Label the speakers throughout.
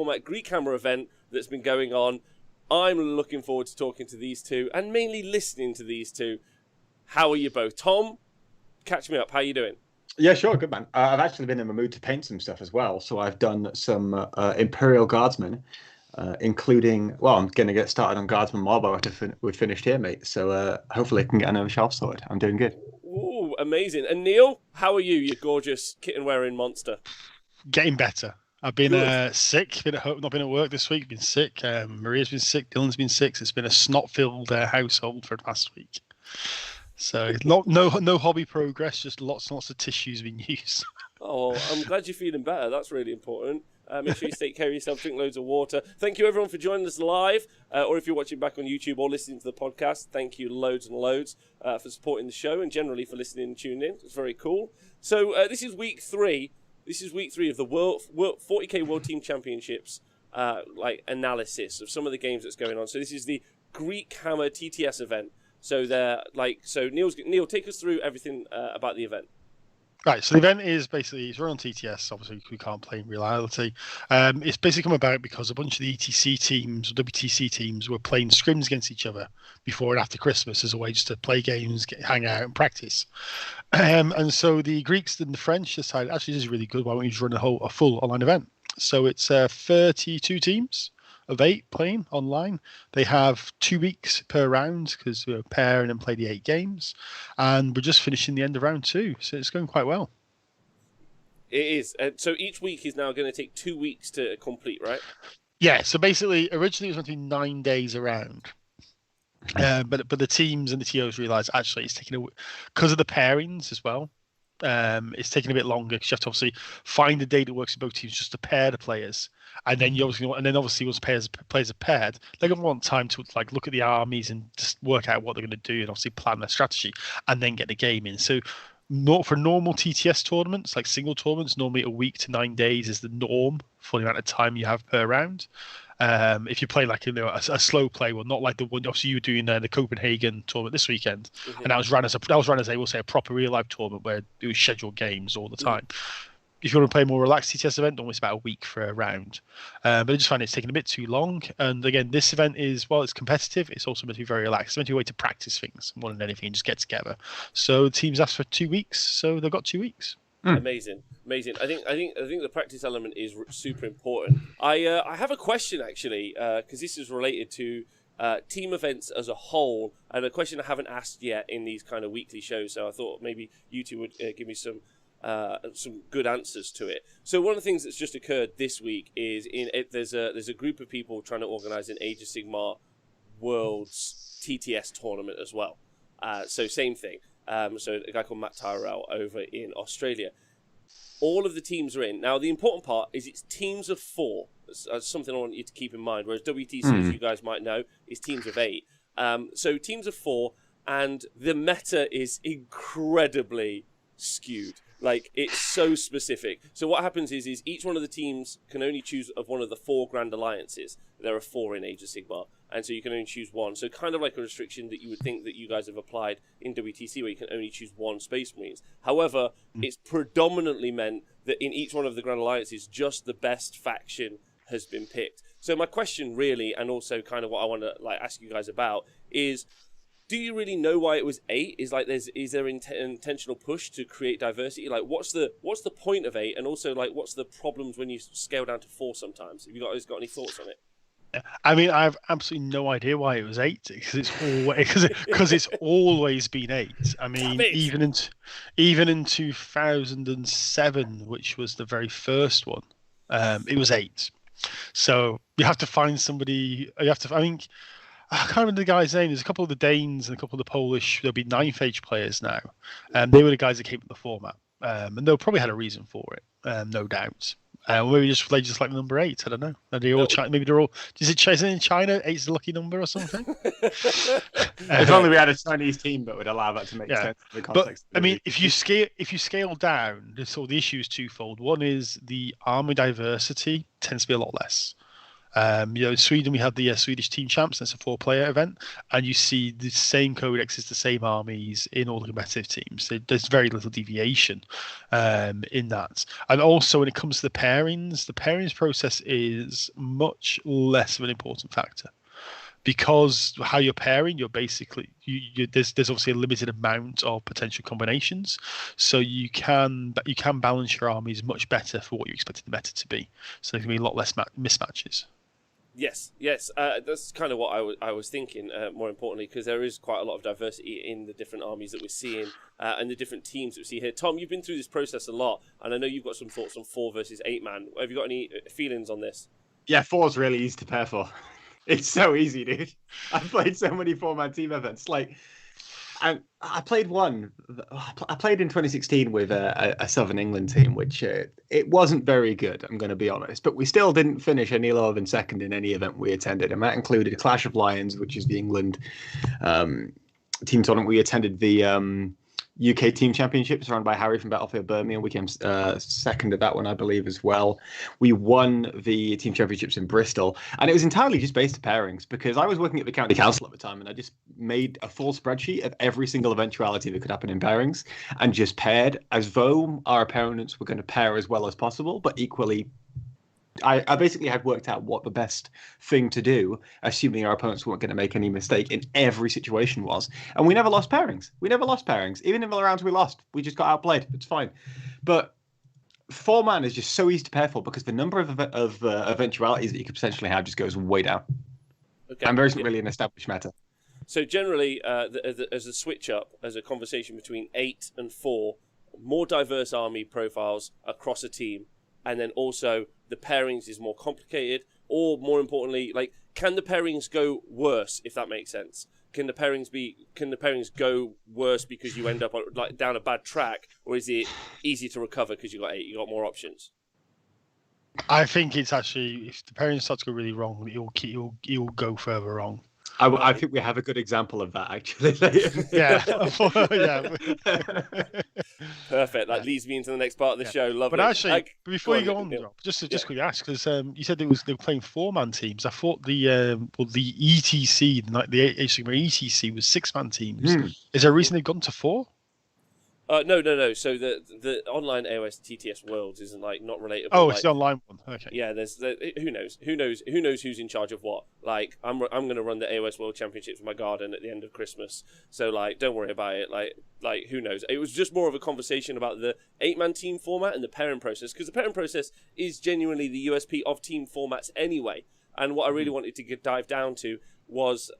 Speaker 1: format Greekhammer event that's been going on. I'm looking forward to talking to these two and mainly listening to these two. How are you both? Tom, catch me up. How are you doing?
Speaker 2: Yeah, sure, good man. I've actually been in the mood to paint some stuff as well. So I've done some Imperial Guardsmen, including, well, I'm going to get started on Guardsman Marlborough after we've finished here, mate. So hopefully I can get another shelf sorted. I'm doing good.
Speaker 1: Ooh, amazing. And Neil, how are you, you gorgeous kitten-wearing monster?
Speaker 3: Getting better. I've been
Speaker 1: Sick.
Speaker 3: been at home, not been at work this week. Been sick. Maria's been sick. Dylan's been sick. It's been a snot-filled household for the past week. So no hobby progress. Just lots and lots of tissues being used.
Speaker 1: Oh, I'm glad you're feeling better. That's really important. Make sure you take care of yourself. Drink loads of water. Thank you everyone for joining us live, or if you're watching back on YouTube or listening to the podcast. Thank you loads and loads for supporting the show and generally for listening and tuning in. It's very cool. So this is week 3. This is week 3 of the World 40k World Team Championships, like analysis of some of the games that's going on. So this is the Greekhammer TTS event. So Neil, take us through everything about the event.
Speaker 3: Right, so the event is basically, it's run on TTS, obviously we can't play in reality. It's basically come about because a bunch of the ETC teams, WTC teams, were playing scrims against each other before and after Christmas as a way just to play games, hang out and practice. And so the Greeks and the French decided, actually this is really good, why don't we just run a full online event? So it's 32 teams of 8 playing online. They have 2 weeks per round because we're pair and then play the 8 games. And we're just finishing the end of round 2, so it's going quite well.
Speaker 1: It is. So each week is now going to take 2 weeks to complete, right?
Speaker 3: Yeah, so basically, originally it was going to be 9 days around. But the teams and the TOs realised actually it's taking because of the pairings as well. It's taking a bit longer because you have to obviously find a day that works for both teams just to pair the players, and then obviously once players are paired, they're going to want time to like look at the armies and just work out what they're going to do and obviously plan their strategy and then get the game in. So, not for normal TTS tournaments, like single tournaments, normally a week to 9 days is the norm for the amount of time you have per round. If you play like a slow play one, not like the one obviously you were doing the Copenhagen tournament this weekend, and that was run as a proper real life tournament where it was scheduled games all the time. If you want to play a more relaxed TTS event, normally it's about a week for a round. But I just find it's taking a bit too long. And again, this event is, while it's competitive, it's also meant to be very relaxed. It's meant to be a way to practice things more than anything and just get together. So the teams asked for 2 weeks, so they've got 2 weeks.
Speaker 1: Amazing. I think the practice element is super important. I have a question actually, because this is related to team events as a whole, and a question I haven't asked yet in these kind of weekly shows. So I thought maybe you two would give me some good answers to it. So one of the things that's just occurred this week is there's a group of people trying to organise an Age of Sigmar Worlds TTS tournament as well. So same thing. So a guy called Matt Tyrell over in Australia. All of the teams are in. Now, the important part is it's teams of 4. That's something I want you to keep in mind. Whereas WTC, as you guys might know, is teams of 8. So teams of 4, and the meta is incredibly skewed. Like, it's so specific. So what happens is each one of the teams can only choose of one of the 4 Grand Alliances. There are 4 in Age of Sigmar, and so you can only choose one. So kind of like a restriction that you would think that you guys have applied in WTC, where you can only choose 1 Space Marines. However, it's predominantly meant that in each one of the Grand Alliances, just the best faction has been picked. So my question really, and also kind of what I want to ask you guys about, is do you really know why it was 8? Is there an intentional push to create diversity? Like, what's the point of 8, and also what's the problems when you scale down to 4 sometimes? Have you guys got any thoughts on it?
Speaker 3: I mean, I have absolutely no idea why it was 8 because it's always been 8. I mean, even in 2007, which was the very first one, it was 8. So you have to find somebody. I think. I can't remember the guy's name. There's a couple of the Danes and a couple of the Polish. There'll be 9th Age players now. They were the guys that came up with the format. And they probably had a reason for it, no doubt. Maybe they just like the number 8. I don't know. Maybe they're all. Is it in China? 8's the lucky number or something?
Speaker 2: If only we had a Chinese team that would allow that to make sense in the context.
Speaker 3: But I mean, if you scale down, the issue is twofold. One is the army diversity tends to be a lot less. In Sweden we have the Swedish Team Champs. That's a 4-player event, and you see the same codexes, the same armies in all the competitive teams. There's very little deviation in that. And also when it comes to the pairings process is much less of an important factor. Because how you're pairing, you're basically there's obviously a limited amount of potential combinations, so you can balance your armies much better for what you expected the meta to be. So there can be a lot less mismatches.
Speaker 1: Yes, that's kind of what I was thinking. More importantly, because there is quite a lot of diversity in the different armies that we're seeing and the different teams that we see here. Tom, you've been through this process a lot, and I know you've got some thoughts on 4 versus 8 man. Have you got any feelings on this?
Speaker 2: Yeah, 4's really easy to pair for. It's so easy, dude. I've played so many 4-man team events. And I played one. I played in 2016 with a Southern England team, which it wasn't very good, I'm going to be honest. But we still didn't finish any lower than second in any event we attended. And that included Clash of Lions, which is the England team tournament. We attended the UK Team Championships run by Harry from Battlefield Birmingham. We came second at that one, I believe, as well. We won the Team Championships in Bristol, and it was entirely just based on pairings because I was working at the county council at the time, and I just made a full spreadsheet of every single eventuality that could happen in pairings and just paired as though our opponents were going to pair as well as possible, but equally I basically had worked out what the best thing to do, assuming our opponents weren't going to make any mistake in every situation was. And we never lost pairings. Even in the rounds we lost, we just got outplayed. It's fine. But 4-man is just so easy to pair for because the number of eventualities that you could potentially have just goes way down. Okay. And there isn't really an established meta.
Speaker 1: So generally, as a switch up, as a conversation between 8 and 4, more diverse army profiles across a team, and then also the pairings is more complicated, or more importantly, can the pairings go worse, if that makes sense? Can the pairings go worse because you end up down a bad track, or is it easy to recover because you got more options?
Speaker 3: I think it's actually, if the pairings start to go really wrong, you'll go further wrong.
Speaker 2: I think we have a good example of that, actually.
Speaker 3: Yeah.
Speaker 1: Perfect. That leads me into the next part of the show. Lovely.
Speaker 3: But actually, before you go on, just quickly ask, because you said they were playing 4-man teams. I thought the ETC, the ETC was 6-man teams. Is there a reason they've gone to 4?
Speaker 1: No. So the online AOS TTS Worlds isn't not relatable.
Speaker 3: Oh, it's the online one. Okay.
Speaker 1: Yeah, who knows who's in charge of what. I'm going to run the AOS World Championships in my garden at the end of Christmas. So don't worry about it. Who knows? It was just more of a conversation about the 8-man team format and the pairing process, because the pairing process is genuinely the USP of team formats anyway. And what I really wanted to dive down to was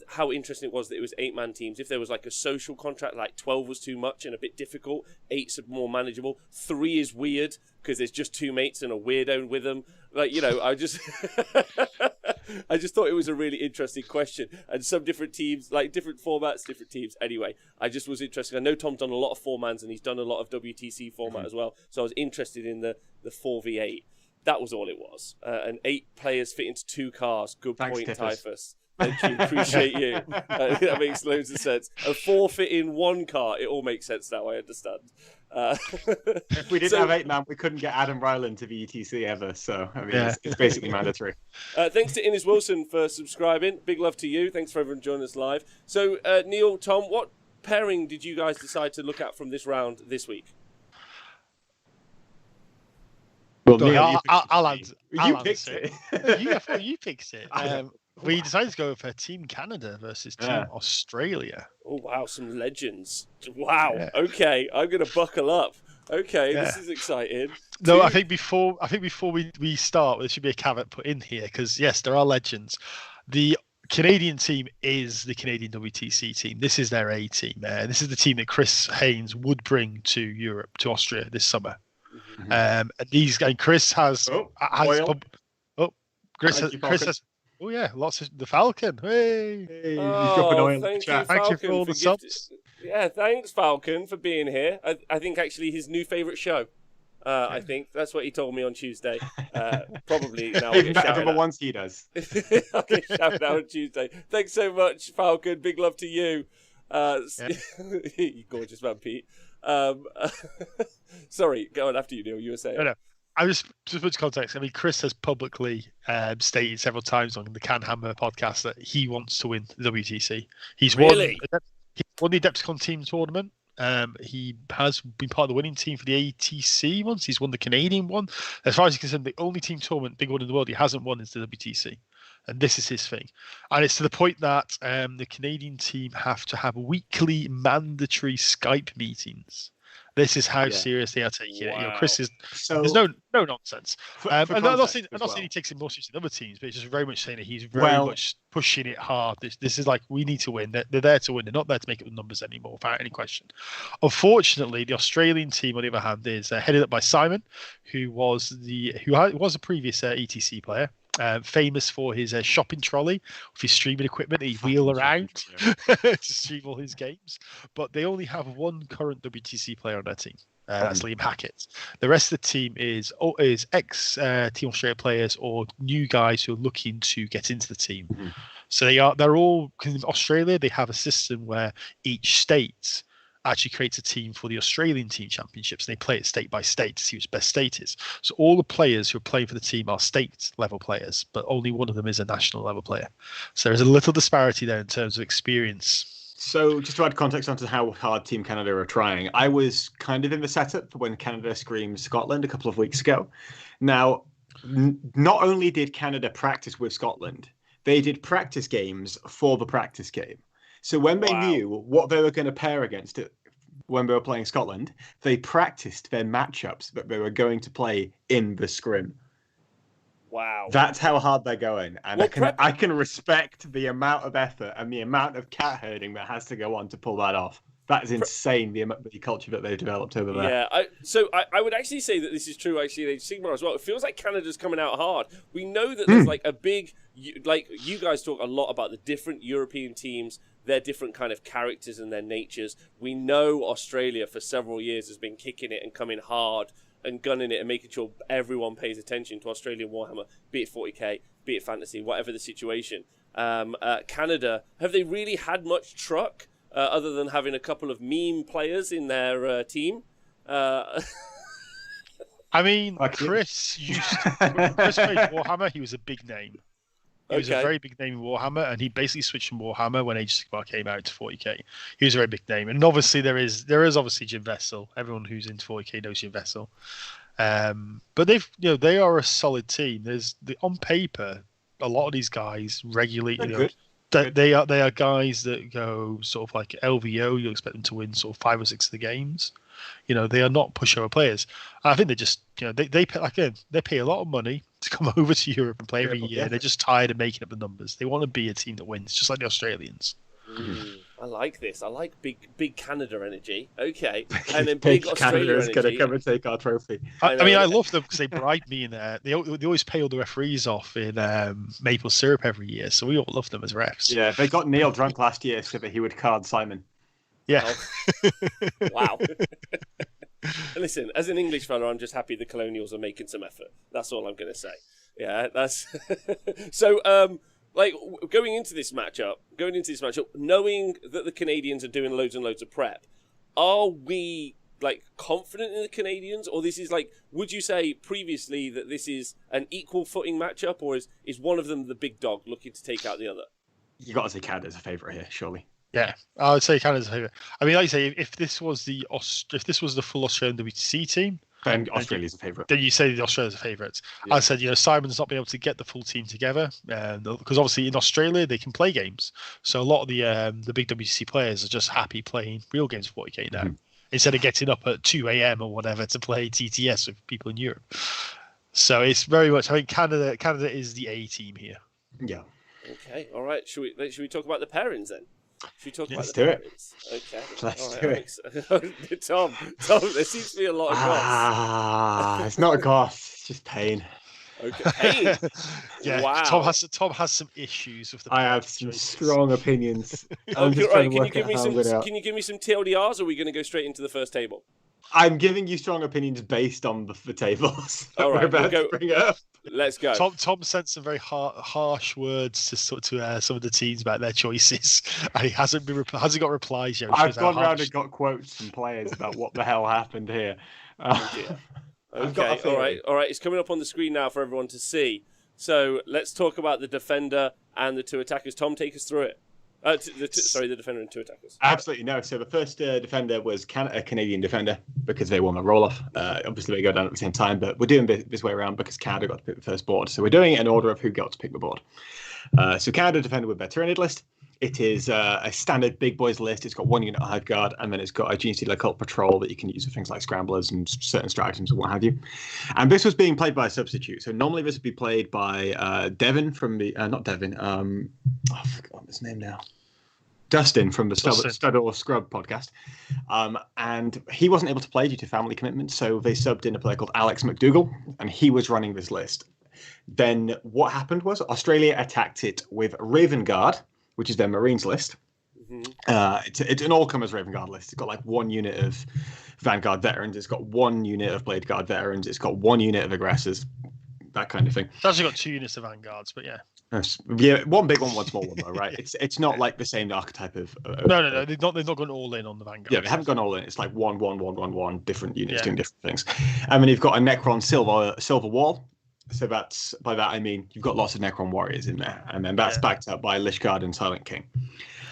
Speaker 1: how interesting it was that it was 8-man teams. If there was a social contract, 12 was too much and a bit difficult, 8's more manageable, 3 is weird because there's just 2 mates and a weirdo with them. I just I just thought it was a really interesting question, and some different teams, different formats, different teams. Anyway, I just was interested. I know Tom's done a lot of 4-mans and he's done a lot of WTC format as well, so I was interested in the 4v8. That was all it was. And 8 players fit into 2 cars. Good
Speaker 2: Thanks,
Speaker 1: point,
Speaker 2: Tiffus.
Speaker 1: Typhus. Thank you. Appreciate you. That makes loads of sense. A 4 fit in 1 car. It all makes sense now, I understand.
Speaker 2: If we didn't have 8-man, we couldn't get Adam Ryland to the ETC ever. So, it's basically mandatory.
Speaker 1: Thanks to Innes Wilson for subscribing. Big love to you. Thanks for everyone joining us live. So, Neil, Tom, what pairing did you guys decide to look at from this round this week?
Speaker 2: Well, Neil,
Speaker 3: I'll answer.
Speaker 2: You picked it.
Speaker 3: You picked it. We decided to go for Team Canada versus Team Australia.
Speaker 1: Oh wow, some legends! Wow. Yeah. Okay, I'm gonna buckle up. Okay, this is exciting.
Speaker 3: No, I think before we start, there should be a caveat put in here because yes, there are legends. The Canadian team is the Canadian WTC team. This is their A team. This is the team that Chris Haynes would bring to Europe, to Austria this summer. Mm-hmm. And Chris has Chris has. Oh yeah, lots of the Falcon. Hey,
Speaker 1: thank you,
Speaker 3: Thank you for all the subs.
Speaker 1: Yeah, thanks Falcon for being here. I think actually his new favourite show. I think that's what he told me on Tuesday. Probably now.
Speaker 2: Everyone once he does.
Speaker 1: I'll get shouted out on Tuesday. Thanks so much, Falcon. Big love to you. You gorgeous man, Pete. Sorry, go on after you, Neil. You were saying.
Speaker 3: No. I just put context. I mean, Chris has publicly stated several times on the Can Hammer podcast that he wants to win the WTC. He's
Speaker 1: Really?
Speaker 3: won the Adepticon team tournament. He has been part of the winning team for the ATC once. He's won the Canadian one. As far as he's concerned, the only team tournament, big one in the world, he hasn't won is the WTC. And this is his thing. And it's to the point that the Canadian team have to have weekly mandatory Skype meetings. This is how serious they are taking it. Chris is there's no nonsense. I'm not saying he takes it more seriously than other teams, but it's just very much saying that he's very much pushing it hard. This is like, we need to win. They're there to win. They're not there to make it with numbers anymore, without any question. Unfortunately, the Australian team, on the other hand, is headed up by Simon, who was a previous ETC player. Famous for his shopping trolley with his streaming equipment. He wheel around to stream all his games. But they only have one current WTC player on their team. That's Liam Hackett. The rest of the team is ex Team Australia players or new guys who are looking to get into the team. Mm-hmm. So they're all, in Australia, they have a system where each state actually creates a team for the Australian team championships, and they play it state by state to see which best state is. So all the players who are playing for the team are state level players, but only one of them is a national level player. So there's a little disparity there in terms of experience.
Speaker 2: So just to add context onto how hard Team Canada are trying, I was kind of in the setup for when Canada screamed Scotland a couple of weeks ago. Now, not only did Canada practice with Scotland, they did practice games for the practice game. So when they knew what they were going to pair against it, when they were playing Scotland, they practiced their matchups that they were going to play in the scrim.
Speaker 1: Wow.
Speaker 2: That's how hard they're going. And I can respect the amount of effort and the amount of cat herding that has to go on to pull that off. That is insane, the culture that they've developed over there.
Speaker 1: Yeah, I would actually say that this is true, actually, Sigmar as well. It feels like Canada's coming out hard. We know that there's like a big, like you guys talk a lot about the different European teams, their different kind of characters and their natures. We know Australia for several years has been kicking it and coming hard and gunning it and making sure everyone pays attention to Australian Warhammer, be it 40k, be it fantasy, whatever the situation. Canada, have they really had much truck? Other than having a couple of meme players in their team.
Speaker 3: I mean, Chris when Chris played Warhammer, he was a big name. He was a very big name in Warhammer, and he basically switched from Warhammer when Age of Sigmar came out to 40k. He was a very big name, and obviously there is obviously Jim Vessel. Everyone who's into 40k knows Jim Vessel. But they are a solid team. On paper, a lot of these guys regularly. They are guys that go sort of like LVO. You'll expect them to win sort of 5 or 6 of the games. They are not pushover players. And I think they just they pay a lot of money to come over to Europe and play every year. Yeah. They're just tired of making up the numbers. They want to be a team that wins, just like the Australians.
Speaker 1: I like this. I like big Canada energy. Okay, and then big Australia
Speaker 2: energy. Going to come and take our trophy.
Speaker 3: I mean, I love them because they bribe me in there. They always pay all the referees off in maple syrup every year, so we all love them as refs.
Speaker 2: Yeah, they got Neil drunk last year so that he would card Simon.
Speaker 3: Yeah.
Speaker 1: Oh. Wow. Listen, as an English fellow, I'm just happy the Colonials are making some effort. That's all I'm going to say. Yeah, that's so. Like going into this matchup, knowing that the Canadians are doing loads and loads of prep, are we like confident in the Canadians, or this is like? Would you say previously that this is an equal footing matchup, or is one of them the big dog looking to take out the other?
Speaker 2: You got to say Canada's a favourite here, surely.
Speaker 3: Yeah, I would say Canada's a favourite. I mean, like you say, if this was the full Australian WTC team,
Speaker 2: then Australia's a favourite.
Speaker 3: Then you say the Australia's a favourite. Yeah. I said, Simon's not been able to get the full team together because obviously in Australia they can play games. So a lot of the big WTC players are just happy playing real games for 40k now instead of getting up at 2 a.m. or whatever to play TTS with people in Europe. So it's very much. I think Canada is the A team here.
Speaker 2: Yeah.
Speaker 1: Okay. All right. Should we talk about the pairings then? Should we talk about the
Speaker 2: pairings?
Speaker 1: Okay.
Speaker 2: Let's do
Speaker 1: it. Tom, there seems to be a lot of goss.
Speaker 2: It's not goss, it's just pain.
Speaker 1: Okay, pain.
Speaker 3: Yeah,
Speaker 1: wow.
Speaker 3: Tom has some issues with the.
Speaker 2: I have some strong opinions.
Speaker 1: Can you give me some TLDRs, or are we going to go straight into the first table?
Speaker 2: I'm giving you strong opinions based on the tables.
Speaker 1: All right,
Speaker 2: we're about to bring up.
Speaker 1: Let's go.
Speaker 3: Tom sent some very harsh words to some of the teams about their choices, and he hasn't got replies yet.
Speaker 2: I've gone round and got quotes from players about what the hell happened here.
Speaker 1: Okay, all right. It's coming up on the screen now for everyone to see. So let's talk about the defender and the two attackers. Tom, take us through it. The defender and two attackers.
Speaker 2: Absolutely no. So the first defender was a Canadian defender because they won the roll-off. Obviously, they go down at the same time, but we're doing this way around because Canada got to pick the first board. So we're doing it in order of who got to pick the board. So Canada defender with their Tyranid list. It is a standard big boys list. It's got 1 unit of Hive Guard, and then it's got a Gene Stealer Cult Patrol that you can use for things like scramblers and certain stratagems and what have you. And this was being played by a substitute. So normally this would be played by Devin from the not Devin. I forgot his name now. Dustin from the Stud or Scrub podcast. And he wasn't able to play due to family commitments, so they subbed in a player called Alex McDougall, and he was running this list. Then what happened was Australia attacked it with Raven Guard, which is their Marines list. It's an all-comers Raven Guard list. It's got like 1 unit of Vanguard veterans. It's got 1 unit of Blade Guard veterans. It's got 1 unit of aggressors, that kind of thing.
Speaker 3: It's actually got 2 units of Vanguards, but yeah.
Speaker 2: Yeah, 1 big one, 1 small one, though, right? It's not like the same archetype of.
Speaker 3: No. They've not gone all in on the Vanguard.
Speaker 2: Yeah, they haven't gone all in. It's like 1, 1, 1, 1, 1, different units doing different things. And then you've got a Necron Silver Wall. So by that I mean you've got lots of Necron warriors in there, and then that's backed up by Lich Guard and Silent King.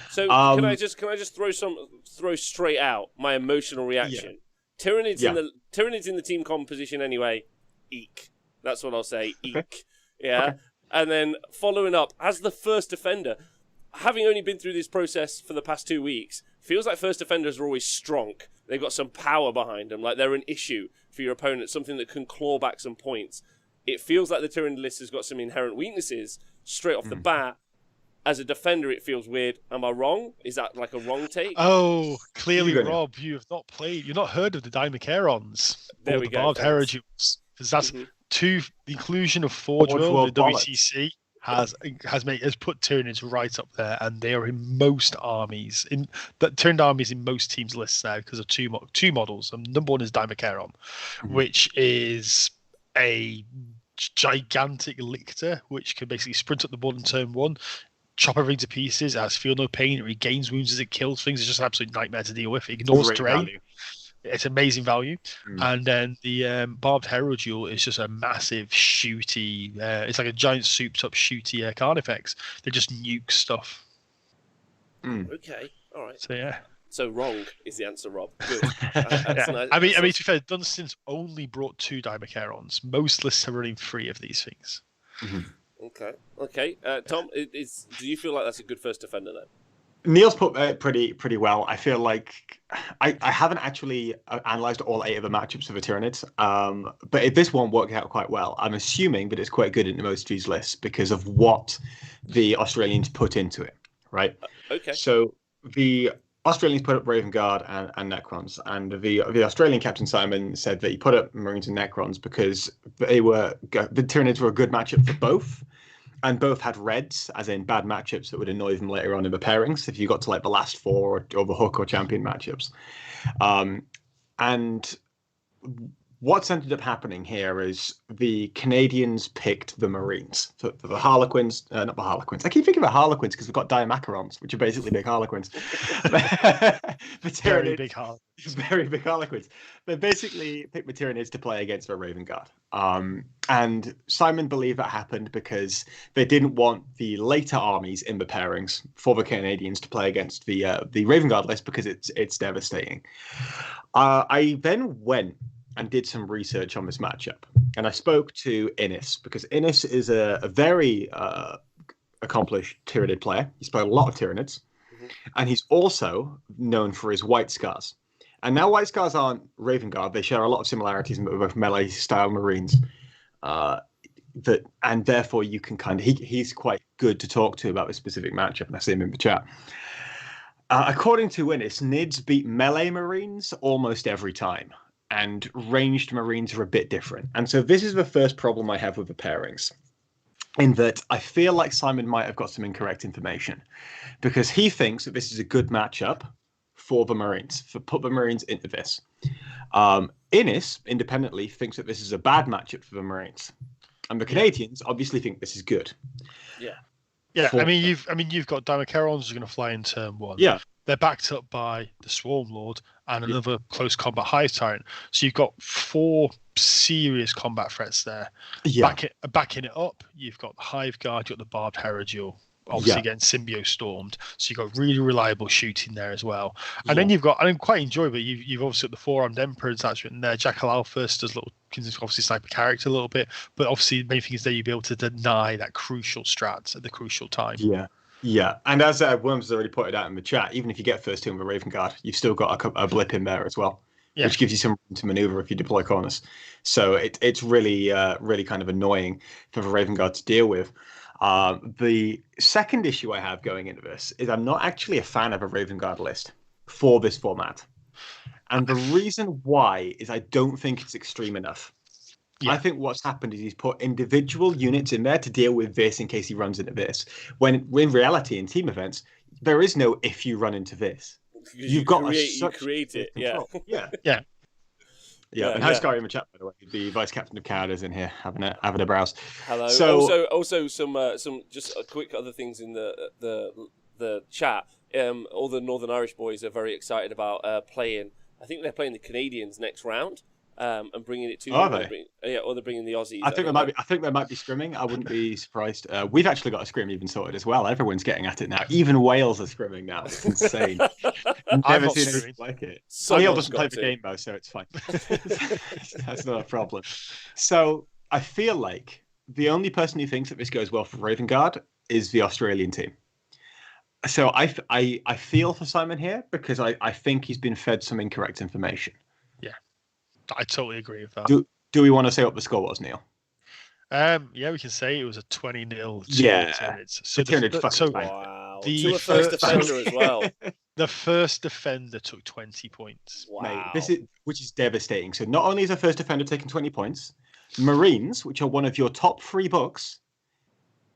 Speaker 1: So can I just throw straight out my emotional reaction? Yeah. Tyranids in the team composition anyway. Eek. That's what I'll say. Eek. Okay. Yeah. Okay. And then following up as the first defender, having only been through this process for the past 2 weeks, feels like first defenders are always strong. They've got some power behind them, like they're an issue for your opponent, something that can claw back some points. It feels like the Tyranid list has got some inherent weaknesses straight off the bat. As a defender, it feels weird. Am I wrong? Is that like a wrong take?
Speaker 3: Oh, clearly, Rob, you have not played. You've not heard of the Dimacherons or the Barbed Heradules, because that's the inclusion of Forge World, the WCC has put Tyranids right up there, and they are in most armies. Tyranid armies in most teams' lists now because of two models. Number one is Dimacheron, which is a gigantic lictor which can basically sprint up the board in turn 1, chop everything to pieces. It has feel no pain. It regains wounds as it kills things. It's just an absolute nightmare to deal with. It ignores terrain. Value. It's amazing value. And then the Barbed Herodule is just a massive shooty. It's like a giant souped up shooty Carnifex. They just nuke stuff.
Speaker 1: Okay, all right.
Speaker 3: So yeah.
Speaker 1: So wrong is the answer, Rob. Good.
Speaker 3: Nice. I mean, to be fair, Dunstan's only brought 2 Dimacherons. Most lists are running 3 of these things.
Speaker 1: Okay. Tom, do you feel like that's a good first defender then?
Speaker 2: Neil's put pretty well. I feel like I haven't actually analysed all 8 of the matchups for the Tyranids, but if this one worked out quite well, I'm assuming that it's quite good in most of these lists because of what the Australians put into it, right?
Speaker 1: Okay.
Speaker 2: So the Australians put up Raven Guard and Necrons, and the Australian Captain Simon said that he put up Marines and Necrons because the Tyranids were a good matchup for both, and both had reds, as in bad matchups that would annoy them later on in the pairings if you got to like the last 4 or the Hook or Champion matchups. And what's ended up happening here is the Canadians picked the Marines for the Harlequins, not the Harlequins. I keep thinking about Harlequins because we've got Dimacherons, which are basically big Harlequins.
Speaker 3: Very big Harlequins.
Speaker 2: Very big Harlequins. They basically picked the Tyranids to play against the Raven Guard. And Simon believed that happened because they didn't want the later armies in the pairings for the Canadians to play against the Raven Guard list because it's devastating. I then went and did some research on this matchup. And I spoke to Innes, because Innes is a very accomplished Tyranid player. He's played a lot of Tyranids. And he's also known for his White Scars. And now White Scars aren't Raven Guard. They share a lot of similarities with melee-style Marines. And therefore, you can he's quite good to talk to about this specific matchup. And I see him in the chat. According to Innes, Nids beat melee Marines almost every time. And ranged Marines are a bit different. And so this is the first problem I have with the pairings, in that I feel like Simon might have got some incorrect information, because he thinks that this is a good matchup for the Marines, put the Marines into this. Innes, independently, thinks that this is a bad matchup for the Marines. And the Canadians obviously think this is good.
Speaker 1: Yeah.
Speaker 3: Yeah, you've got Dimacherons who are going to fly in turn 1.
Speaker 2: Yeah.
Speaker 3: they're backed up by the Swarm Lord and another close combat Hive Tyrant. So you've got 4 serious combat threats there.
Speaker 2: Yeah.
Speaker 3: Backing it up, you've got the Hive Guard, you've got the Barbed Herodial, obviously getting Symbio Stormed. So you've got really reliable shooting there as well. And then you've got, I'm quite enjoyable, you've obviously got the 4-armed Emperor attachment there. Jackal Alphas does can obviously snipe a character a little bit, but obviously the main thing is there you'll be able to deny that crucial strat at the crucial time.
Speaker 2: Yeah, and as Worms has already pointed out in the chat, even if you get first turn with Raven Guard, you've still got a blip in there as well, which gives you some room to maneuver if you deploy corners. So it's really kind of annoying for the Raven Guard to deal with. The second issue I have going into this is I'm not actually a fan of a Raven Guard list for this format. And the reason why is I don't think it's extreme enough. I think what's happened is he's put individual units in there to deal with this in case he runs into this. When in reality, in team events, there is no if you run into this.
Speaker 1: You create it. Yeah.
Speaker 2: And hi, Scary in the chat, by the way. The vice captain of Canada is in here having a browse.
Speaker 1: Hello.
Speaker 2: So,
Speaker 1: also some just a quick other things in the chat. All the Northern Irish boys are very excited about playing. I think they're playing the Canadians next round. And bringing it to
Speaker 2: are they?
Speaker 1: Or they're bringing the Aussies.
Speaker 2: I think they might be scrimming. I wouldn't be surprised. We've actually got a scrim even sorted as well. Everyone's getting at it now. Even Wales are scrimming now. It's insane. Never seen anything like it. Wales doesn't play the game though, so it's fine. That's not a problem. So I feel like the only person who thinks that this goes well for Raven Guard is the Australian team. So I feel for Simon here because I think he's been fed some incorrect information.
Speaker 3: I totally agree with that.
Speaker 2: Do we want to say what the score was, Neil?
Speaker 3: Yeah, we can say it was a 20-0.
Speaker 1: Wow. To a first defender as well.
Speaker 3: The first defender took 20 points.
Speaker 2: Wow. Mate, which is devastating. So not only is a first defender taking 20 points, Marines, which are one of your top 3 books,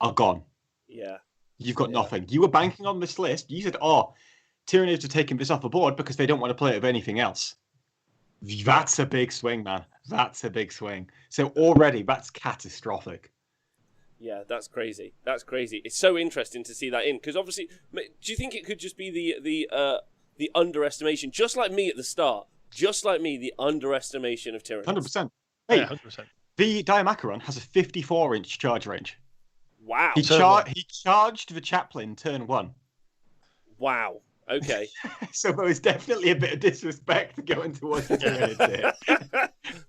Speaker 2: are gone.
Speaker 1: Yeah.
Speaker 2: You've got nothing. You were banking on this list. You said, Tyranids are taking this off the board because they don't want to play it with anything else. That's a big swing, man. That's a big swing. So already that's catastrophic.
Speaker 1: Yeah, that's crazy. That's crazy. It's so interesting to see that in because obviously, do you think it could just be the underestimation, just like me at the start, the underestimation of Tyranids?
Speaker 2: 100%. Hey, 100%. The Diamacaron has a 54-inch charge range.
Speaker 1: Wow.
Speaker 2: He charged the chaplain turn 1.
Speaker 1: Wow. Okay.
Speaker 2: So there was definitely a bit of disrespect going towards the Tyranids here.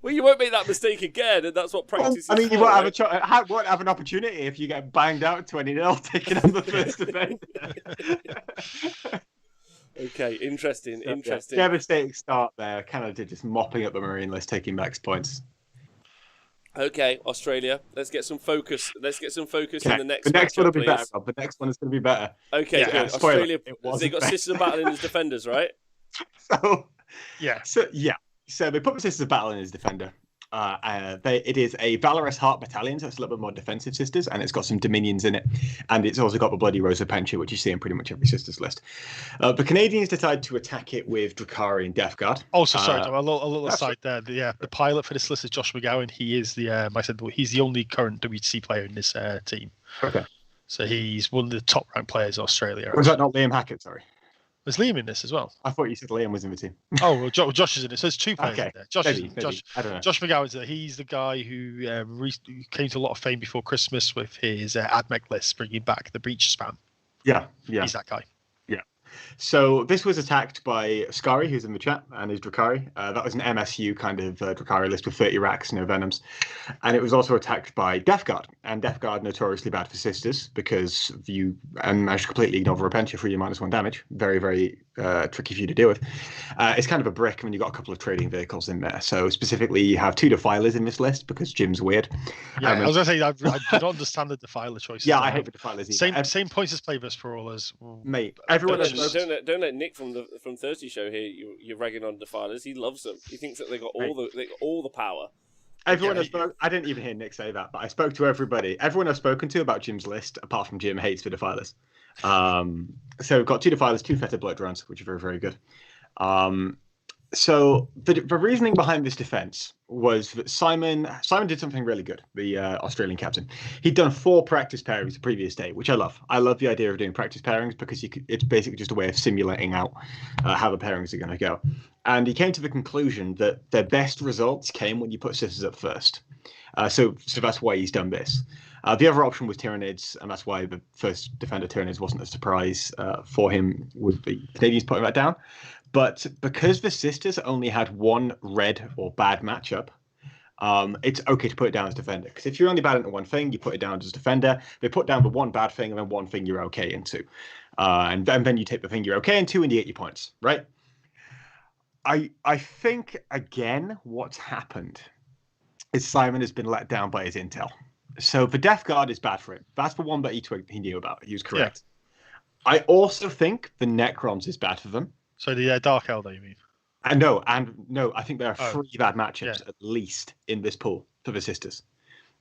Speaker 1: Well, you won't make that mistake again, and that's what practice is.
Speaker 2: I mean, you won't have an opportunity if you get banged out 20-0 taking on the first defender.
Speaker 1: Okay, interesting.
Speaker 2: Devastating start there. Canada just mopping up the Marine list, taking max points.
Speaker 1: Okay, Australia. Let's get some focus. In the next.
Speaker 2: The next
Speaker 1: matchup,
Speaker 2: one will be
Speaker 1: please.
Speaker 2: better, Rob. The next one is going to be better.
Speaker 1: Okay, good. Australia. They got Sisters of Battle in as defenders, right?
Speaker 2: So they put the Sisters of Battle in as defender. It is a Valorous Heart Battalion, so it's a little bit more defensive Sisters, and it's got some Dominions in it, and it's also got the Bloody Rose of Pencha, which you see in pretty much every Sisters list. The Canadians decided to attack it with Drakari and Death Guard.
Speaker 3: Also, sorry, a little aside there. The pilot for this list is Josh McGowan. He is he's the only current WTC player in this team.
Speaker 2: Okay.
Speaker 3: So he's one of the top ranked players in Australia.
Speaker 2: Was that not Liam Hackett? Sorry.
Speaker 3: Was Liam in this as well?
Speaker 2: I thought you said Liam was in the team.
Speaker 3: Oh, well, Josh is in it. So there's 2 players in there. Josh
Speaker 2: I don't know.
Speaker 3: Josh McGowan's there. He's the guy who came to a lot of fame before Christmas with his AdMech list, bringing back the breach spam.
Speaker 2: Yeah.
Speaker 3: He's that guy.
Speaker 2: Yeah. So this was attacked by Scary, who's in the chat, and his Drakari. That was an MSU kind of Drakari list with 30 racks, no venoms. And it was also attacked by Death Guard. And Death Guard notoriously bad for Sisters because you managed to completely ignore the Repentia for your -1 damage. Very, very tricky for you to deal with. It's kind of a brick when you've got a couple of trading vehicles in there. So specifically, you have 2 Defilers in this list because Jim's weird.
Speaker 3: Yeah, I was going to say, I don't understand the Defiler choices.
Speaker 2: Yeah, I hate the Defilers either.
Speaker 3: Same points as Playverse Brawlers.
Speaker 2: Mate, everyone
Speaker 1: don't let Nick from Thursday Show here. You're ragging on Defilers. He loves them. He thinks that they got all the power.
Speaker 2: Everyone I spoke. I didn't even hear Nick say that, but I spoke to everybody. Everyone I've spoken to about Jim's list, apart from Jim, hates the Defilers. So we've got 2 Defilers, 2 Fetid Blood Drones, which are very, very good. So the reasoning behind this defense was that Simon did something really good. The Australian captain, he'd done 4 practice pairings the previous day, which I love. I love the idea of doing practice pairings because it's basically just a way of simulating out how the pairings are going to go. And he came to the conclusion that their best results came when you put sisters up first. So that's why he's done this. The other option was Tyranids, and that's why the first defender Tyranids wasn't a surprise for him with the Canadians putting that down. But because the sisters only had 1 red or bad matchup, it's okay to put it down as defender. Because if you're only bad into one thing, you put it down as defender. They put down the 1 bad thing and then 1 thing you're okay into. And then you take the thing you're okay into and you get your points, right? I think, again, what's happened is Simon has been let down by his intel. So the Death Guard is bad for him. That's the one that he knew about. He was correct. Yeah. I also think the Necrons is bad for them.
Speaker 3: So the Dark Elder, you mean?
Speaker 2: No, I think there are 3 bad matchups at least in this pool for the sisters.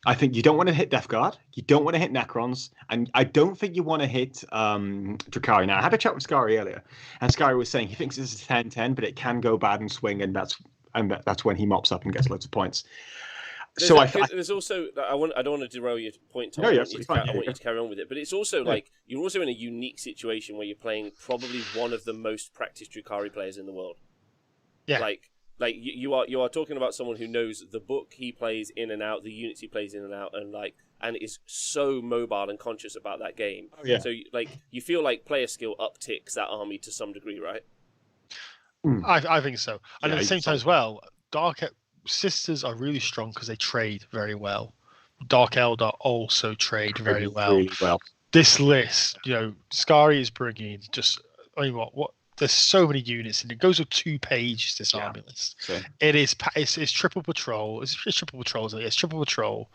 Speaker 2: I think you don't want to hit Death Guard, you don't want to hit Necrons, and I don't think you want to hit Drakari. Now, I had a chat with Scary earlier, and Scary was saying he thinks this is 10-10, but it can go bad and swing, and that's when he mops up and gets loads of points.
Speaker 1: There's also I don't want to derail your point, Tom.
Speaker 2: No,
Speaker 1: I
Speaker 2: want
Speaker 1: you to carry on with it, but it's also like you're also in a unique situation where you're playing probably one of the most practiced Drakari players in the world. Yeah, like you are talking about someone who knows the book he plays in and out, the units he plays in and out, and is so mobile and conscious about that game. Oh, yeah. So you feel like player skill upticks that army to some degree, right?
Speaker 3: I think so, and at the same time as well, Sisters are really strong because they trade very well. Dark Eldar also trade very well.
Speaker 2: Really well.
Speaker 3: This list, Scary is bringing just. I mean, what? There's so many units, and it goes with 2 pages. This army list. So. It's triple patrol. It's triple patrol. It's triple patrol.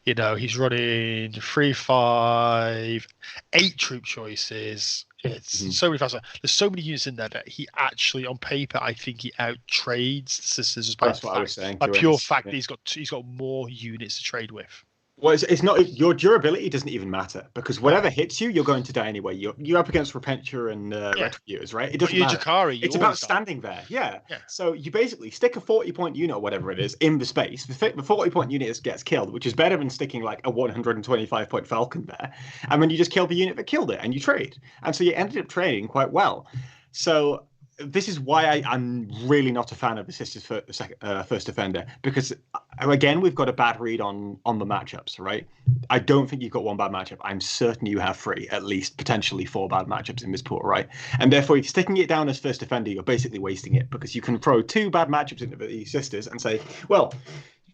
Speaker 3: He's running 3, 5, 8 troop choices. It's so many fast. There's so many units in there that he actually, on paper, I think he out trades the sisters just by
Speaker 2: what I was saying.
Speaker 3: By pure fact that he's got more units to trade with.
Speaker 2: Well, it's not your durability doesn't even matter because whatever hits you, you're going to die anyway. You're up against Repentia and Retributors, right? It doesn't matter.
Speaker 3: Drakari,
Speaker 2: it's about standing there. Yeah. So you basically stick a 40-point unit or whatever it is in the space. The 40-point unit gets killed, which is better than sticking like a 125-point Falcon there. And then you just kill the unit that killed it and you trade. And so you ended up trading quite well. So this is why I'm really not a fan of the sisters first defender because again we've got a bad read on the matchups, right? I don't think you've got 1 bad matchup. I'm certain you have 3, at least potentially 4 bad matchups in this pool, right? And therefore, if you're sticking it down as first defender, you're basically wasting it because you can throw 2 bad matchups into the sisters and say, well,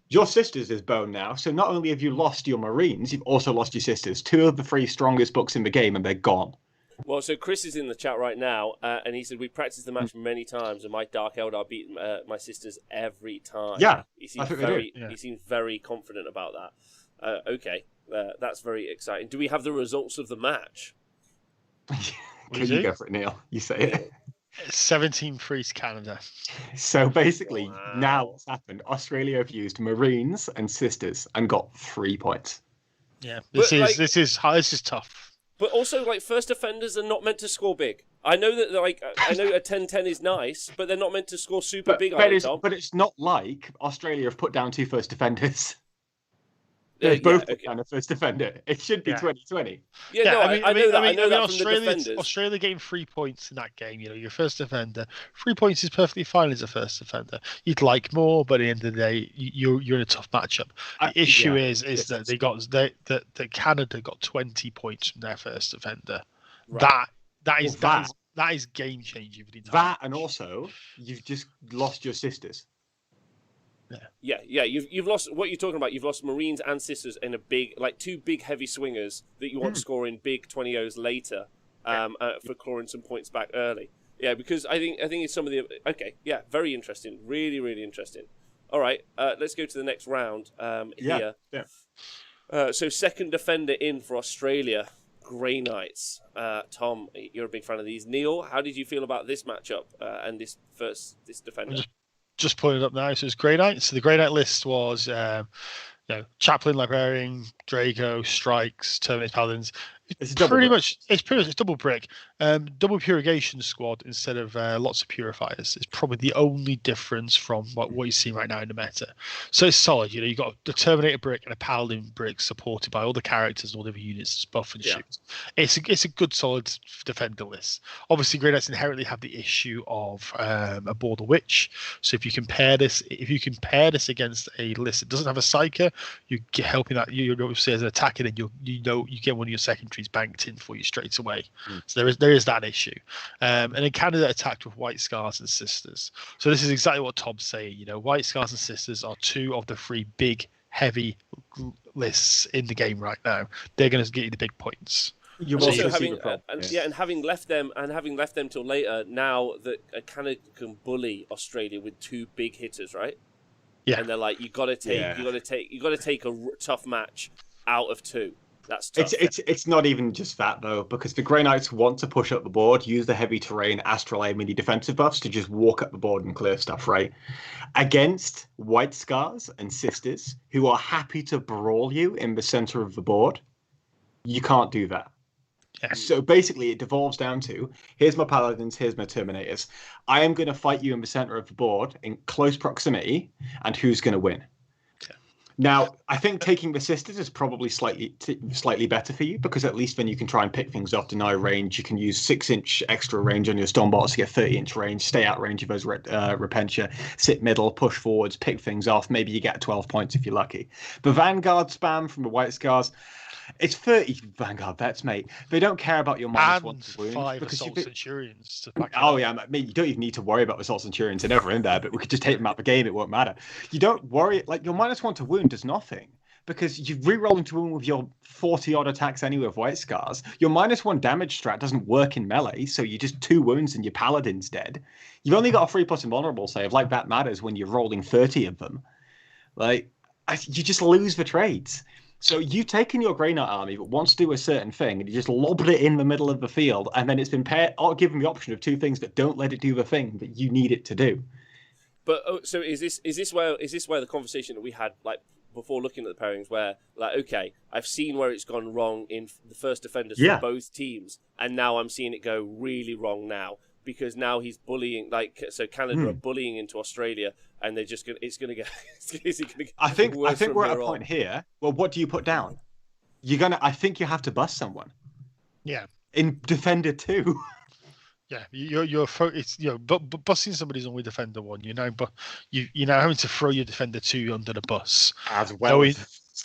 Speaker 2: your sisters is bone now, so not only have you lost your Marines, you've also lost your sisters. 2 of the 3 strongest books in the game, and they're gone.
Speaker 1: Well, so Chris is in the chat right now, and he said, we practiced the match many times, and my Dark Eldar beat my sisters every time.
Speaker 2: Yeah,
Speaker 1: he seems very confident about that. Okay, that's very exciting. Do we have the results of the match?
Speaker 2: Can you go for it, Neil? You say it.
Speaker 3: 17-3 to Canada.
Speaker 2: So basically, now what's happened? Australia have used Marines and sisters and got 3 points.
Speaker 3: Yeah, this is tough.
Speaker 1: But also, first defenders are not meant to score big. I know that, I know a 10-10 is nice, but they're not meant to score super big.
Speaker 2: But it's not like Australia have put down 2 first defenders. They both put down a first defender. It should be 20-20.
Speaker 1: I know that from the defenders.
Speaker 3: Australia getting 3 points in that game. Your first defender. 3 points is perfectly fine as a first defender. You'd like more, but at the end of the day, you're in a tough matchup. The issue is that that Canada got 20 points from their first defender. Right. That is game changing for the entire match.
Speaker 2: And also you've just lost your sisters.
Speaker 1: Yeah. You've lost what you're talking about. You've lost Marines and sisters in a big, 2 big heavy swingers that you want to score in big 20-0s later, for clawing some points back early. Yeah, because I think it's some of the very interesting, really, really interesting. All right, let's go to the next round. Here. Yeah. So second defender in for Australia, Grey Knights. Tom, you're a big fan of these. Neil, how did you feel about this matchup and this defender?
Speaker 3: Just pulling it up now. So it's Grey Knight. So the Grey Knight list was, Chaplain, Librarian, Draco, Strikes, Terminates, Paladins.
Speaker 2: It's a double
Speaker 3: pretty
Speaker 2: brick.
Speaker 3: much. It's pretty much it's double brick. Double purification squad instead of lots of purifiers is probably the only difference from what you see right now in the meta. So it's solid. You got the Terminator brick and a Paladin brick supported by all the characters and all the other units buff and shoot. It's a good solid defender list. Obviously, Grey Knights inherently have the issue of a Border Witch. So if you compare this against a list that doesn't have a Psyker, you get helping that you obviously as an attacker, then you get one of your secondaries banked in for you straight away. So there is that issue. And then Canada attacked with White Scars and Sisters. So this is exactly what Tom's saying. White Scars and Sisters are two of the three big heavy lists in the game right now. They're going to get you the big points.
Speaker 1: You're also having left them till later. Now that Canada can bully Australia with two big hitters, right?
Speaker 3: Yeah,
Speaker 1: and they're like, you got to take a tough match out of two. That's tough.
Speaker 2: It's not even just that though, because the Grey Knights want to push up the board, use the heavy terrain, astral aim, mini defensive buffs to just walk up the board and clear stuff, right? Against White Scars and Sisters, who are happy to brawl you in the center of the board, you can't do that. Yeah. So basically, it devolves down to, here's my Paladins, here's my Terminators. I am going to fight you in the center of the board in close proximity, and who's going to win? Now, I think taking the Sisters is probably slightly better for you, because at least then you can try and pick things off, deny range. You can use 6-inch extra range on your Stormbolts to get 30-inch range, stay out range of those Repentia, sit middle, push forwards, pick things off. Maybe you get 12 points if you're lucky. The Vanguard spam from the White Scars, it's 30 Vanguard vets, mate. They don't care about your -1 to wound.
Speaker 3: 5 Assault Centurions to back
Speaker 2: mate, you don't even need to worry about the Assault Centurions. They're never in there, but we could just take them out the game. It won't matter. You don't worry. Like, your -1 to wound does nothing, because you re-roll into wound with your 40-odd attacks anyway with White Scars. Your -1 damage strat doesn't work in melee, so you just 2 wounds and your Paladin's dead. You've only got a 3+ invulnerable save. Like, that matters when you're rolling 30 of them. Like, you just lose the trades. So you've taken your Grey Knight army that wants to do a certain thing, and you just lobbed it in the middle of the field, and then it's been given the option of 2 things that don't let it do the thing that you need it to do.
Speaker 1: But so is this where the conversation that we had, like, before looking at the pairings, where, like, okay, I've seen where it's gone wrong in the first defenders for both teams, and now I'm seeing it go really wrong now, because now he's bullying, like, so Canada are bullying into Australia, and they're just it's gonna get.
Speaker 2: I think we're at a point here. Well, what do you put down? I think you have to bust someone.
Speaker 3: Yeah.
Speaker 2: In Defender 2.
Speaker 3: Yeah, but busting somebody's only Defender 1. But you're now having to throw your Defender 2 under the bus
Speaker 2: as well.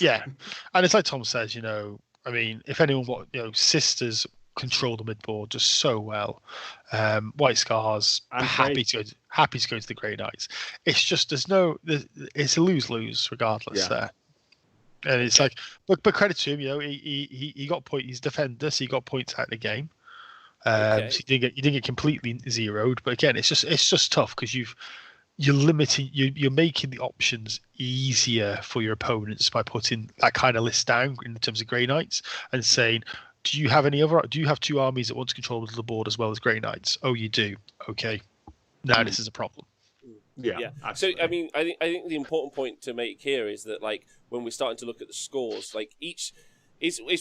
Speaker 3: Yeah, and it's like Tom says. I mean, if anyone, Sisters control the midboard just so well. White Scars happy to go to the Grey Knights. It's just it's a lose regardless there. And it's like, but credit to him, he got points. He's a defender, so he got points out of the game. So you didn't get completely zeroed. But again, it's just tough because you're making the options easier for your opponents by putting that kind of list down in terms of Grey Knights and saying, do you have 2 armies that want to control the board as well as Grey Knights? Oh, you do. Okay. Now this is a problem.
Speaker 1: Yeah. So I mean, I think the important point to make here is that, like, when we're starting to look at the scores, like, it's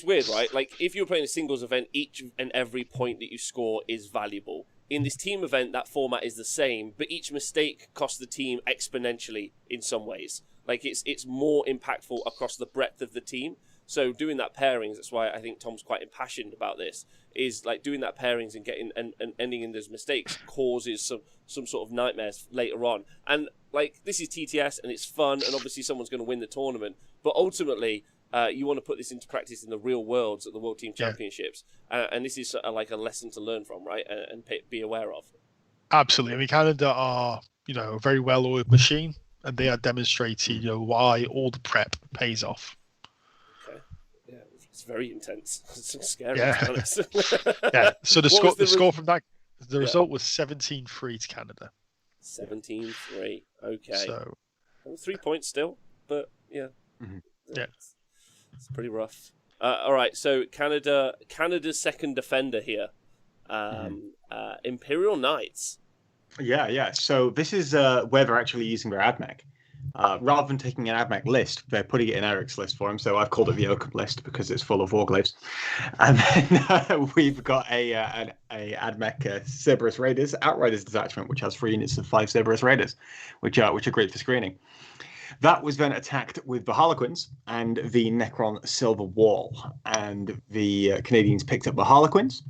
Speaker 1: weird, right? Like, if you're playing a singles event, each and every point that you score is valuable. In this team event, that format is the same, but each mistake costs the team exponentially in some ways. Like, it's more impactful across the breadth of the team. So doing that pairings, that's why I think Tom's quite impassioned about this, is like doing that pairings and getting and ending in those mistakes causes some sort of nightmares later on. And, like, this is TTS and it's fun, and obviously someone's going to win the tournament, but ultimately you want to put this into practice in the real worlds at the World Team Championships, and this is like a lesson to learn from, right, and be aware of.
Speaker 3: Absolutely. I mean, Canada are a very well-oiled machine, and they are demonstrating why all the prep pays off.
Speaker 1: It's very intense. It's scary.
Speaker 3: Yeah.
Speaker 1: To be honest.
Speaker 3: Yeah. So the score from that, the result was 17-3 to Canada.
Speaker 1: 17-3. Okay.
Speaker 3: So
Speaker 1: 3 points still, but yeah.
Speaker 2: Mm-hmm.
Speaker 3: Yeah.
Speaker 1: It's pretty rough. All right. So Canada's second defender here, Imperial Knights.
Speaker 2: Yeah. So this is where they're actually using their AdMech. Rather than taking an AdMech list, they're putting it in Eric's list for him. So I've called it the Oakham list because it's full of Warglaives. And then we've got an AdMech Cerberus Raiders Outriders detachment, which has 3 units of 5 Cerberus Raiders, which are great for screening. That was then attacked with the Harlequins and the Necron Silver Wall. And the Canadians picked up the Harlequins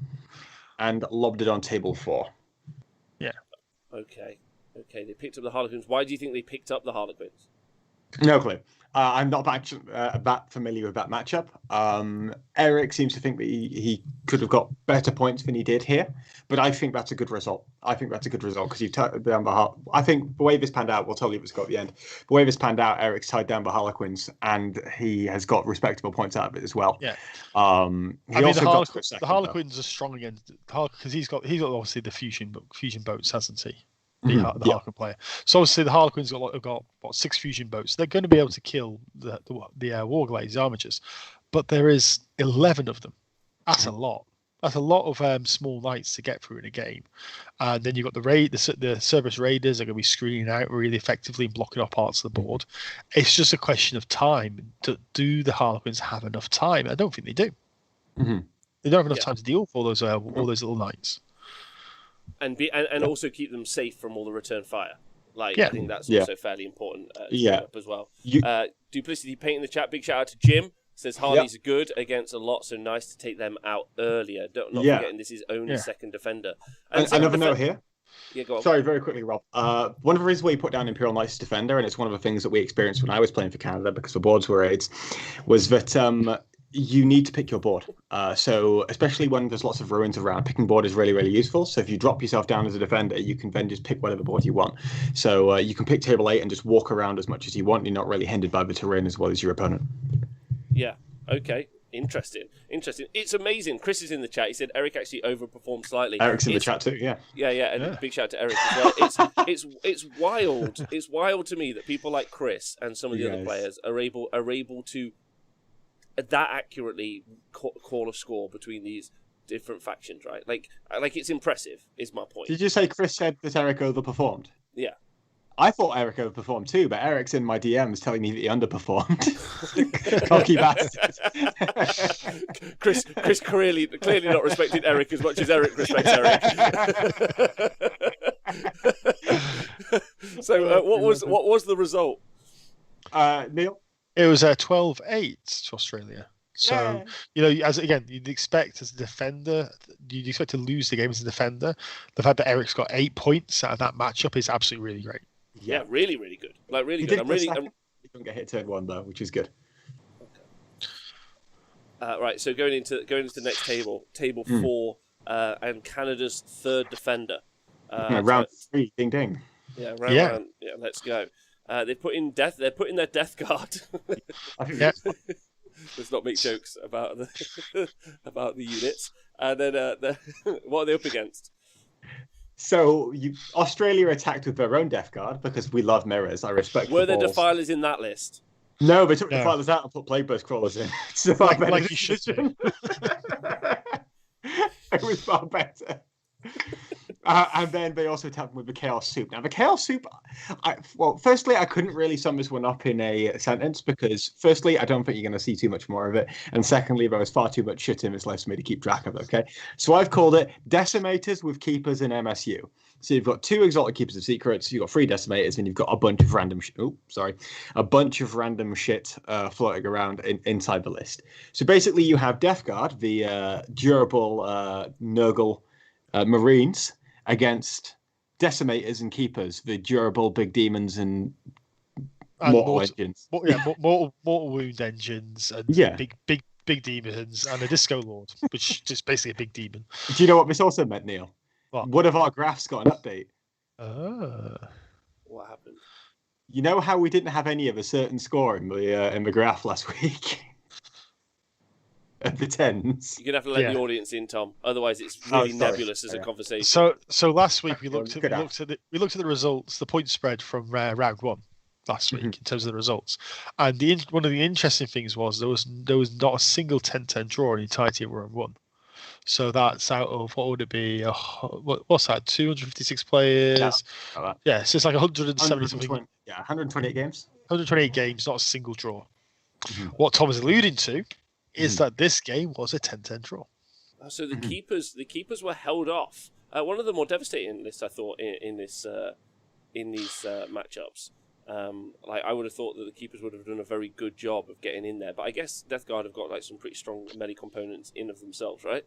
Speaker 2: and lobbed it on table 4.
Speaker 3: Yeah.
Speaker 1: Okay, they picked up the Harlequins. Why do you think they picked up the Harlequins?
Speaker 2: No clue. I'm not actually that familiar with that matchup. Eric seems to think that he could have got better points than he did here, but I think that's a good result. Because you've tied down the I think the way this panned out, we'll tell you what's got at the end. The way this panned out, Eric's tied down the Harlequins, and he has got respectable points out of it as well.
Speaker 3: Yeah.
Speaker 2: The
Speaker 3: Harlequins are strong against because he's got obviously the fusion boats, hasn't he? The Harlequin player. So obviously the Harlequins have got what 6 fusion boats. They're going to be able to kill the Warglaives, Armigers, but there is 11 of them. That's a lot. That's a lot of small knights to get through in a game. And then you've got the Cerberus Raiders are going to be screening out really effectively and blocking off parts of the board. It's just a question of time. Do the Harlequins have enough time? I don't think they do.
Speaker 2: Mm-hmm.
Speaker 3: They don't have enough time to deal with all those little knights.
Speaker 1: And also keep them safe from all the return fire. I think that's also fairly important as well. Duplicity Paint in the chat. Big shout out to Jim. Says Harleys are good against a lot, so nice to take them out earlier. Not forgetting this is only second defender. And
Speaker 2: another note here.
Speaker 1: Yeah, go on.
Speaker 2: Sorry, very quickly, Rob. One of the reasons why you put down Imperial Knights Defender, and it's one of the things that we experienced when I was playing for Canada because the boards were raids, was that you need to pick your board. So especially when there's lots of ruins around, picking board is really, really useful. So if you drop yourself down as a defender, you can then just pick whatever board you want. So you can pick table 8 and just walk around as much as you want. You're not really hindered by the terrain as well as your opponent.
Speaker 1: Yeah. Okay. Interesting. It's amazing. Chris is in the chat. He said Eric actually overperformed slightly.
Speaker 2: Eric's in the chat too. Yeah.
Speaker 1: Yeah. And big shout out to Eric as well. It's wild. It's wild to me that people like Chris and some of the other players are able to that accurately call a score between these different factions, right? Like it's impressive. Is my point.
Speaker 2: Did you say Chris said that Eric overperformed?
Speaker 1: Yeah.
Speaker 2: I thought Eric overperformed too, but Eric's in my DMs telling me that he underperformed. Cocky bastard.
Speaker 1: Chris clearly not respecting Eric as much as Eric respects Eric. So what was the result?
Speaker 2: Neil?
Speaker 3: It was 12-8 to Australia. So, you'd expect as a defender, you'd expect to lose the game as a defender. The fact that Eric's got 8 points out of that matchup is absolutely really great.
Speaker 1: Yeah, really, really good. Really good.
Speaker 2: He didn't get hit turn 1 though, which is good.
Speaker 1: Okay. Right, so going into the next table 4, and Canada's third defender.
Speaker 2: Round 3, ding ding.
Speaker 1: Yeah, round. Yeah, let's go. They're putting their death guard. Let's not make jokes about the units. And then what are they up against?
Speaker 2: So Australia attacked with their own death guard because we love mirrors. I respect.
Speaker 1: Were there defilers in that list?
Speaker 2: No, they took defilers out and put plague burst crawlers in. So
Speaker 3: like you should do.
Speaker 2: It was far better. And then they also attacked with the Chaos Soup. Now, the Chaos Soup, firstly, I couldn't really sum this one up in a sentence because, firstly, I don't think you're going to see too much more of it. And secondly, there was far too much shit in this list for me to keep track of it, okay? So I've called it Decimators with Keepers in MSU. So you've got 2 Exalted Keepers of Secrets, you've got 3 Decimators, and you've got a bunch of random shit floating around inside the list. So basically, you have Death Guard, the durable Nurgle Marines, against Decimators and Keepers, the durable big demons and mortal engines.
Speaker 3: Mortal wound engines and big demons and a disco lord, which is basically a big demon.
Speaker 2: Do you know what this also meant, Neil?
Speaker 3: What?
Speaker 2: One of our graphs got an update.
Speaker 1: What happened?
Speaker 2: You know how we didn't have any of a certain score in the graph last week? At the 10s.
Speaker 1: You're gonna have to let the audience in, Tom. Otherwise, it's really nebulous as a conversation.
Speaker 3: So last week we looked at the results, the point spread from round 1 last week in terms of the results, and one of the interesting things was there was not a single 10-10 draw in the entirety of round 1. So that's out of, what would it be? What's that? 256 players. Yeah, so it's like 170 something.
Speaker 2: Yeah, 128 games.
Speaker 3: 128 games, not a single draw.
Speaker 2: Mhm.
Speaker 3: What Tom is alluding to is that this game was a 10-10 draw.
Speaker 1: So the keepers were held off. One of the more devastating lists I thought in these matchups. I would have thought that the keepers would have done a very good job of getting in there, but I guess Death Guard have got like some pretty strong melee components in of themselves, right?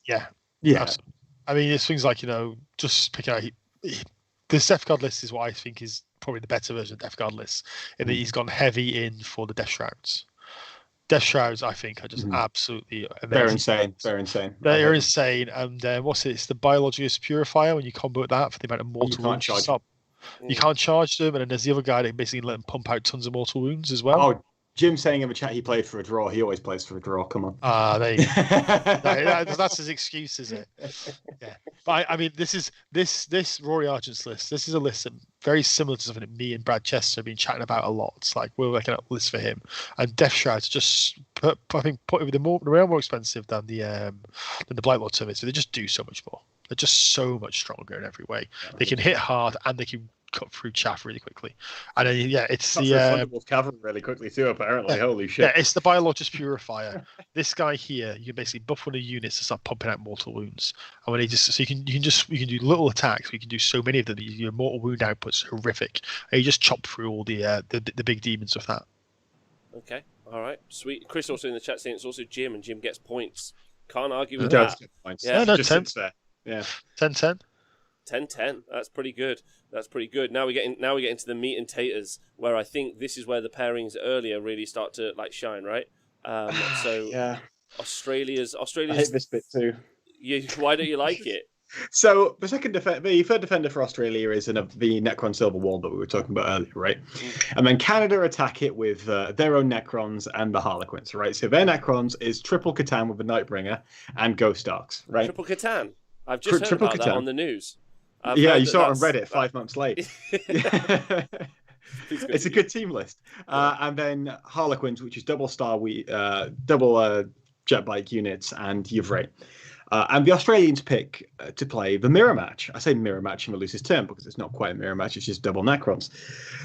Speaker 3: Yeah.
Speaker 2: Absolutely.
Speaker 3: I mean, it's things like, just pick out. This Death Guard list is what I think is probably the better version of Death Guard list, in that he's gone heavy in for the Death Shrouds. Death Shrouds, I think, are just absolutely amazing.
Speaker 2: They're insane.
Speaker 3: They're insane. And what's it? It's the Biologist Purifier. When you combo with that for the amount of mortal wounds you stop. You can't charge them, and then there's the other guy that basically let them pump out tons of mortal wounds as well.
Speaker 2: Oh, Jim saying in the chat he played for a draw. He always plays for a draw. Come on.
Speaker 3: There you go. That's his excuse, is it? Yeah. But I mean, this Rory Argent's list. This is a list that very similar to something that me and Brad Chester have been chatting about a lot. It's like we're working out a list for him, and Death Shrouds just they're more expensive than the Blightlord Tournament, so they just do so much more. They're just so much stronger in every way. They can hit hard and they can cut through chaff really quickly. And then, it's the
Speaker 2: cavalry really quickly too. Apparently, holy shit!
Speaker 3: Yeah, it's the Biologist Purifier. This guy here, you can basically buff one of the units to start pumping out mortal wounds. And when you can do little attacks. You can do so many of them. Your mortal wound output's horrific, and you just chop through all the big demons with that.
Speaker 1: Okay, all right, sweet. Chris also in the chat saying it's also Jim, and Jim gets points. Can't argue with that.
Speaker 2: Yeah, just sits there. Yeah,
Speaker 3: 10-10.
Speaker 1: 10-10. That's pretty good. Now we get into the meat and taters, where I think this is where the pairings earlier really start to shine, right?
Speaker 2: Yeah.
Speaker 1: Australia's.
Speaker 2: I hate this bit too.
Speaker 1: Why don't you like it?
Speaker 2: So the third defender for Australia is the Necron Silver Wall that we were talking about earlier, right? And then Canada attack it with their own Necrons and the Harlequins, right? So their Necrons is triple Catan with a Nightbringer and Ghost Arcs, right?
Speaker 1: Triple Catan. I've just heard about that on the news.
Speaker 2: You saw it on Reddit 5 months late. It's a good team list. And then Harlequins, which is double jet bike units and Yvray. And the Australians pick to play the mirror match. I say mirror match in the loosest term because it's not quite a mirror match. It's just double Necrons.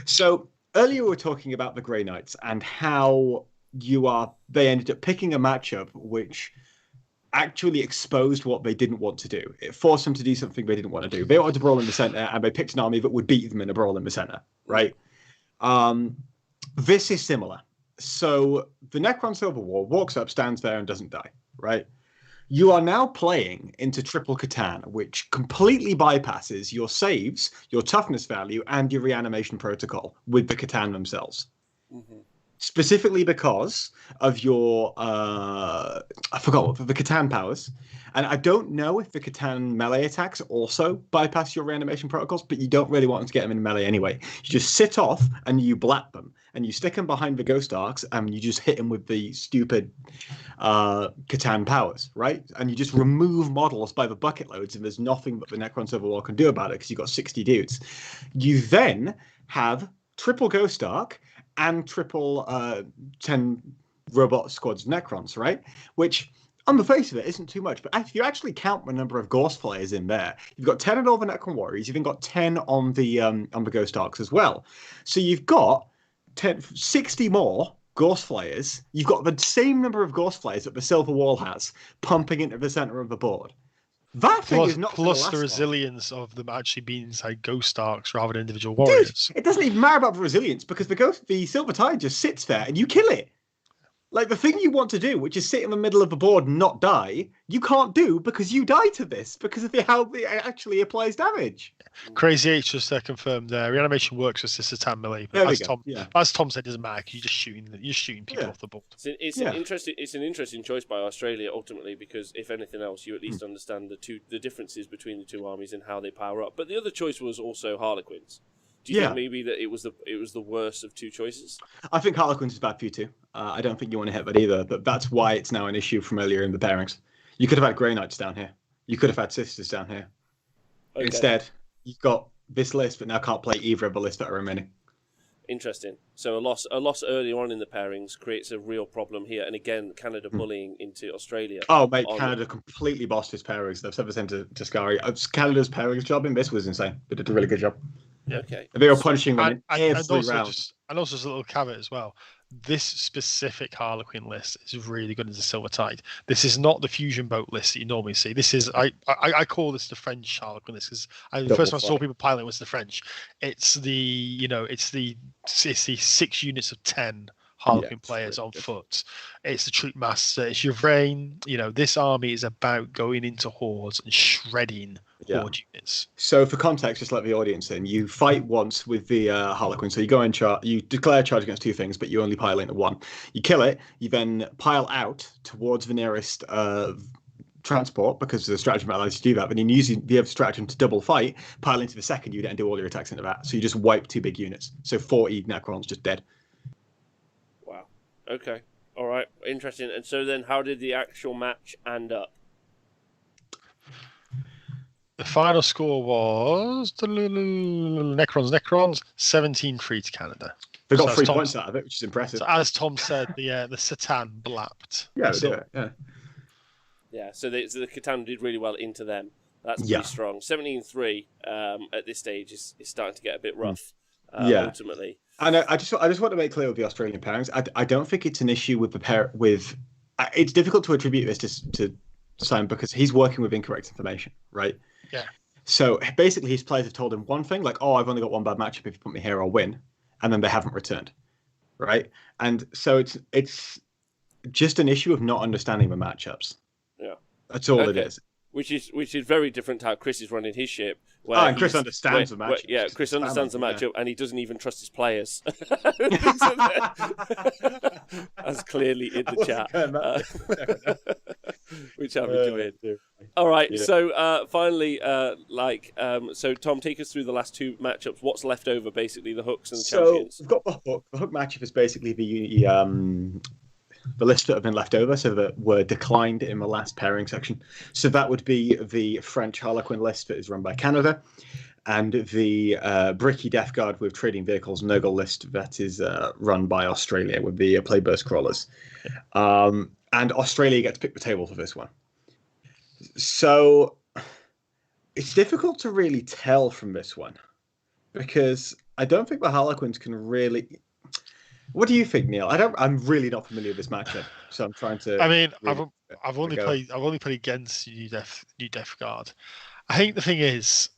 Speaker 2: So earlier we were talking about the Grey Knights and how they ended up picking a matchup which actually exposed what they didn't want to do. It forced them to do something they didn't want to do. They wanted to brawl in the center, and they picked an army that would beat them in a brawl in the center, right? This is similar. So the Necron Silver War walks up, stands there, and doesn't die, right? You are now playing into triple Catan, which completely bypasses your saves, your toughness value, and your reanimation protocol with the Catan themselves. Mm-hmm. Specifically because of your, I forgot what, the Catan powers. And I don't know if the Catan melee attacks also bypass your reanimation protocols, but you don't really want them to get them in melee anyway. You just sit off and you blat them. And you stick them behind the Ghost Arcs and you just hit them with the stupid Catan powers, right? And you just remove models by the bucket loads and there's nothing that the Necron Silver War can do about it because you've got 60 dudes. You then have triple Ghost Arc and triple 10 robot squads of Necrons, right? Which, on the face of it, isn't too much. But if you actually count the number of Ghost Flayers in there, you've got 10 on all the Necron Warriors. You've even got 10 on the Ghost Arcs as well. So you've got 60 more Ghost Flayers. You've got the same number of Ghost Flayers that the Silver Wall has, pumping into the center of the board. That thing is not
Speaker 3: plus the resilience of them actually being inside Ghost Arcs rather than individual warriors.
Speaker 2: Dude, it doesn't even matter about the resilience because the Silver Tide just sits there and you kill it. Like the thing you want to do, which is sit in the middle of the board and not die, you can't do because you die to this because of how it actually applies damage.
Speaker 3: Crazy H just confirmed reanimation works with Sister Tan melee. As Tom said, it doesn't matter. You're just shooting people off the board.
Speaker 1: It's an interesting choice by Australia ultimately because if anything else, you at least understand the differences between the two armies and how they power up. But the other choice was also Harlequins. Do you think maybe that it was the worst of two choices?
Speaker 2: I think Harlequins is bad for you too. I don't think you want to hit that either. But that's why it's now an issue from earlier in the pairings. You could have had Grey Knights down here. You could have had Sisters down here. Okay. Instead, you've got this list, but now can't play either of the lists that are remaining.
Speaker 1: Interesting. So a loss earlier on in the pairings creates a real problem here, and again, Canada bullying into Australia.
Speaker 2: Oh, mate, Canada completely bossed his pairings. They've ever sent to Scary. Canada's pairings job in this was insane. They did a really good job.
Speaker 3: Yeah.
Speaker 1: Okay.
Speaker 2: They were punishing them in every round.
Speaker 3: And also, just a little caveat as well. This specific Harlequin list is really good as a Silver Tide. This is not the fusion boat list that you normally see. This is I call this the French Harlequin list because the first time I saw people piloting was the French. It's the it's the 6 units of 10 Harlequin players on foot. It's the troop master. It's your brain. This army is about going into hordes and shredding horde units.
Speaker 2: So for context, just let the audience in. You fight once with the Harlequin. So you go in charge. You declare charge against 2 things, but you only pile into 1. You kill it. You then pile out towards the nearest transport because the stratagem allows you to do that. Then you use the other stratagem to double fight, pile into the second unit, and do all your attacks into that. So you just wipe 2 big units. So 40 Necrons just dead.
Speaker 1: Wow. Okay. All right. Interesting. And so then, how did the actual match end up?
Speaker 3: The final score was Necrons 17-3 to Canada.
Speaker 2: They got 3 points out of it, which is impressive.
Speaker 3: So as Tom said, the Satan blapped.
Speaker 2: Yeah, they did it.
Speaker 1: Yeah. So the Catan did really well into them. That's pretty strong. 17-3 at this stage is starting to get a bit rough. Ultimately. And
Speaker 2: I just want to make clear with the Australian pairings, I don't think it's an issue with it's difficult to attribute this to Simon because he's working with incorrect information, right?
Speaker 3: Yeah.
Speaker 2: So basically, his players have told him one thing, like, "Oh, I've only got 1 bad matchup. If you put me here, I'll win," and then they haven't returned, right? And so it's just an issue of not understanding the matchups.
Speaker 1: Yeah,
Speaker 2: that's all it is.
Speaker 1: Which is very different to how Chris is running his ship.
Speaker 2: And Chris understands the matchup.
Speaker 1: Chris understands the matchup, and he doesn't even trust his players. That's clearly in the chat. Which I'm enjoying. All right, so finally, so Tom, take us through the last 2 matchups. What's left over, basically, the hooks and the champions?
Speaker 2: So we've got the hook. The hook matchup is basically the list that have been left over, so that were declined in the last pairing section. So that would be the French Harlequin list that is run by Canada, and the Bricky Death Guard with trading vehicles Nurgle list that is run by Australia with the Playburst crawlers. And Australia get to pick the table for this one. So it's difficult to really tell from this one because I don't think the Harlequins can really. What do you think, Neil? I'm really not familiar with this matchup, so I'm trying to.
Speaker 3: I mean, I've only played against New Death Guard. I think the thing is,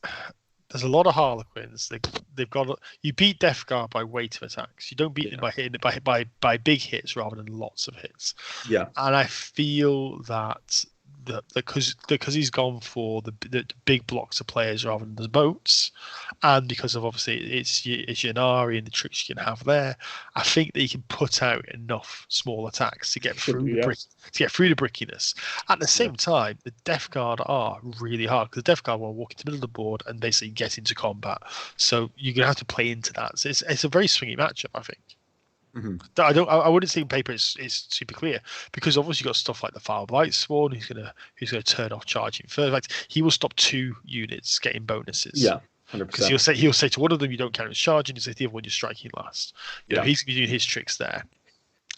Speaker 3: there's a lot of Harlequins. They've got you beat Death Guard by weight of attacks. You don't beat them by hitting it by big hits rather than lots of hits.
Speaker 2: Yeah,
Speaker 3: and I feel that because he's gone for the big blocks of players rather than the boats, and because of obviously it's Yanari and the tricks you can have there, I think that you can put out enough small attacks to get through the brickiness. At the same time, the Death Guard are really hard because the Death Guard will walk into the middle of the board and basically get into combat. So you're gonna have to play into that. So it's a very swingy matchup, I think.
Speaker 2: Mm-hmm.
Speaker 3: I wouldn't say on paper it's super clear because obviously you've got stuff like the Foul Blight Sworn who's gonna turn off charging first. In fact, he will stop 2 units getting bonuses.
Speaker 2: Yeah, 100%.
Speaker 3: Because he'll say to one of them you don't count as charging, he'll say to the other one you're striking last. You know, he's gonna be doing his tricks there.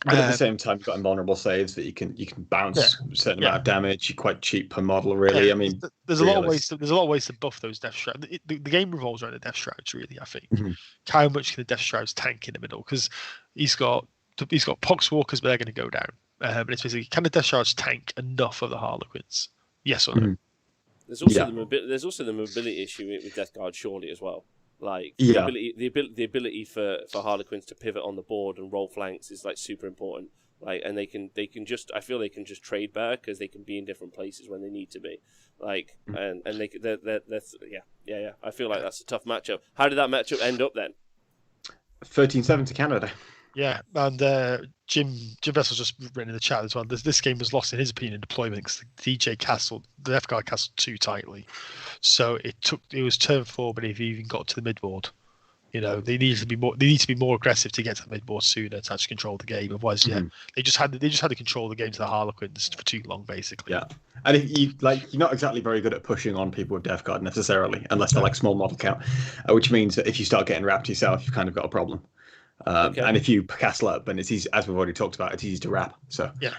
Speaker 2: But at the same time, you've got invulnerable saves that you can bounce a certain amount of damage. You're quite cheap per model, really. I mean,
Speaker 3: there's a lot of ways to buff those Death Shrouds. The game revolves around the Death Shrouds, really. I think.
Speaker 2: Mm-hmm.
Speaker 3: How much can the Death Shrouds tank in the middle? Because he's got Poxwalkers, but they're going to go down. But it's basically, can the Death Shrouds tank enough of the Harlequins? Yes or no?
Speaker 2: Mm-hmm.
Speaker 1: There's also the mobility issue with Death Guard, surely as well. Like the ability for Harlequins to pivot on the board and roll flanks is like super important. Like, and they can just, I feel they can just trade better because they can be in different places when they need to be. Like, and they're I feel like that's a tough matchup. How did that matchup end up then?
Speaker 2: 13-7 to Canada.
Speaker 3: Yeah, and Jim Vessel's just written in the chat as well. This game was lost in his opinion in deployment because the the Death Guard castled too tightly. So it was turn 4, but if he even got to the midboard, you know, they need to be more aggressive to get to the midboard sooner to actually control the game. Otherwise, they just had to control the game to the Harlequins for too long, basically.
Speaker 2: Yeah, and if you're not exactly very good at pushing on people with Death Guard necessarily, unless they're like small model count, which means that if you start getting wrapped yourself, you've kind of got a problem.
Speaker 1: Okay.
Speaker 2: And if you castle up, and it's easy, as we've already talked about, it's easy to wrap. So
Speaker 3: Yeah.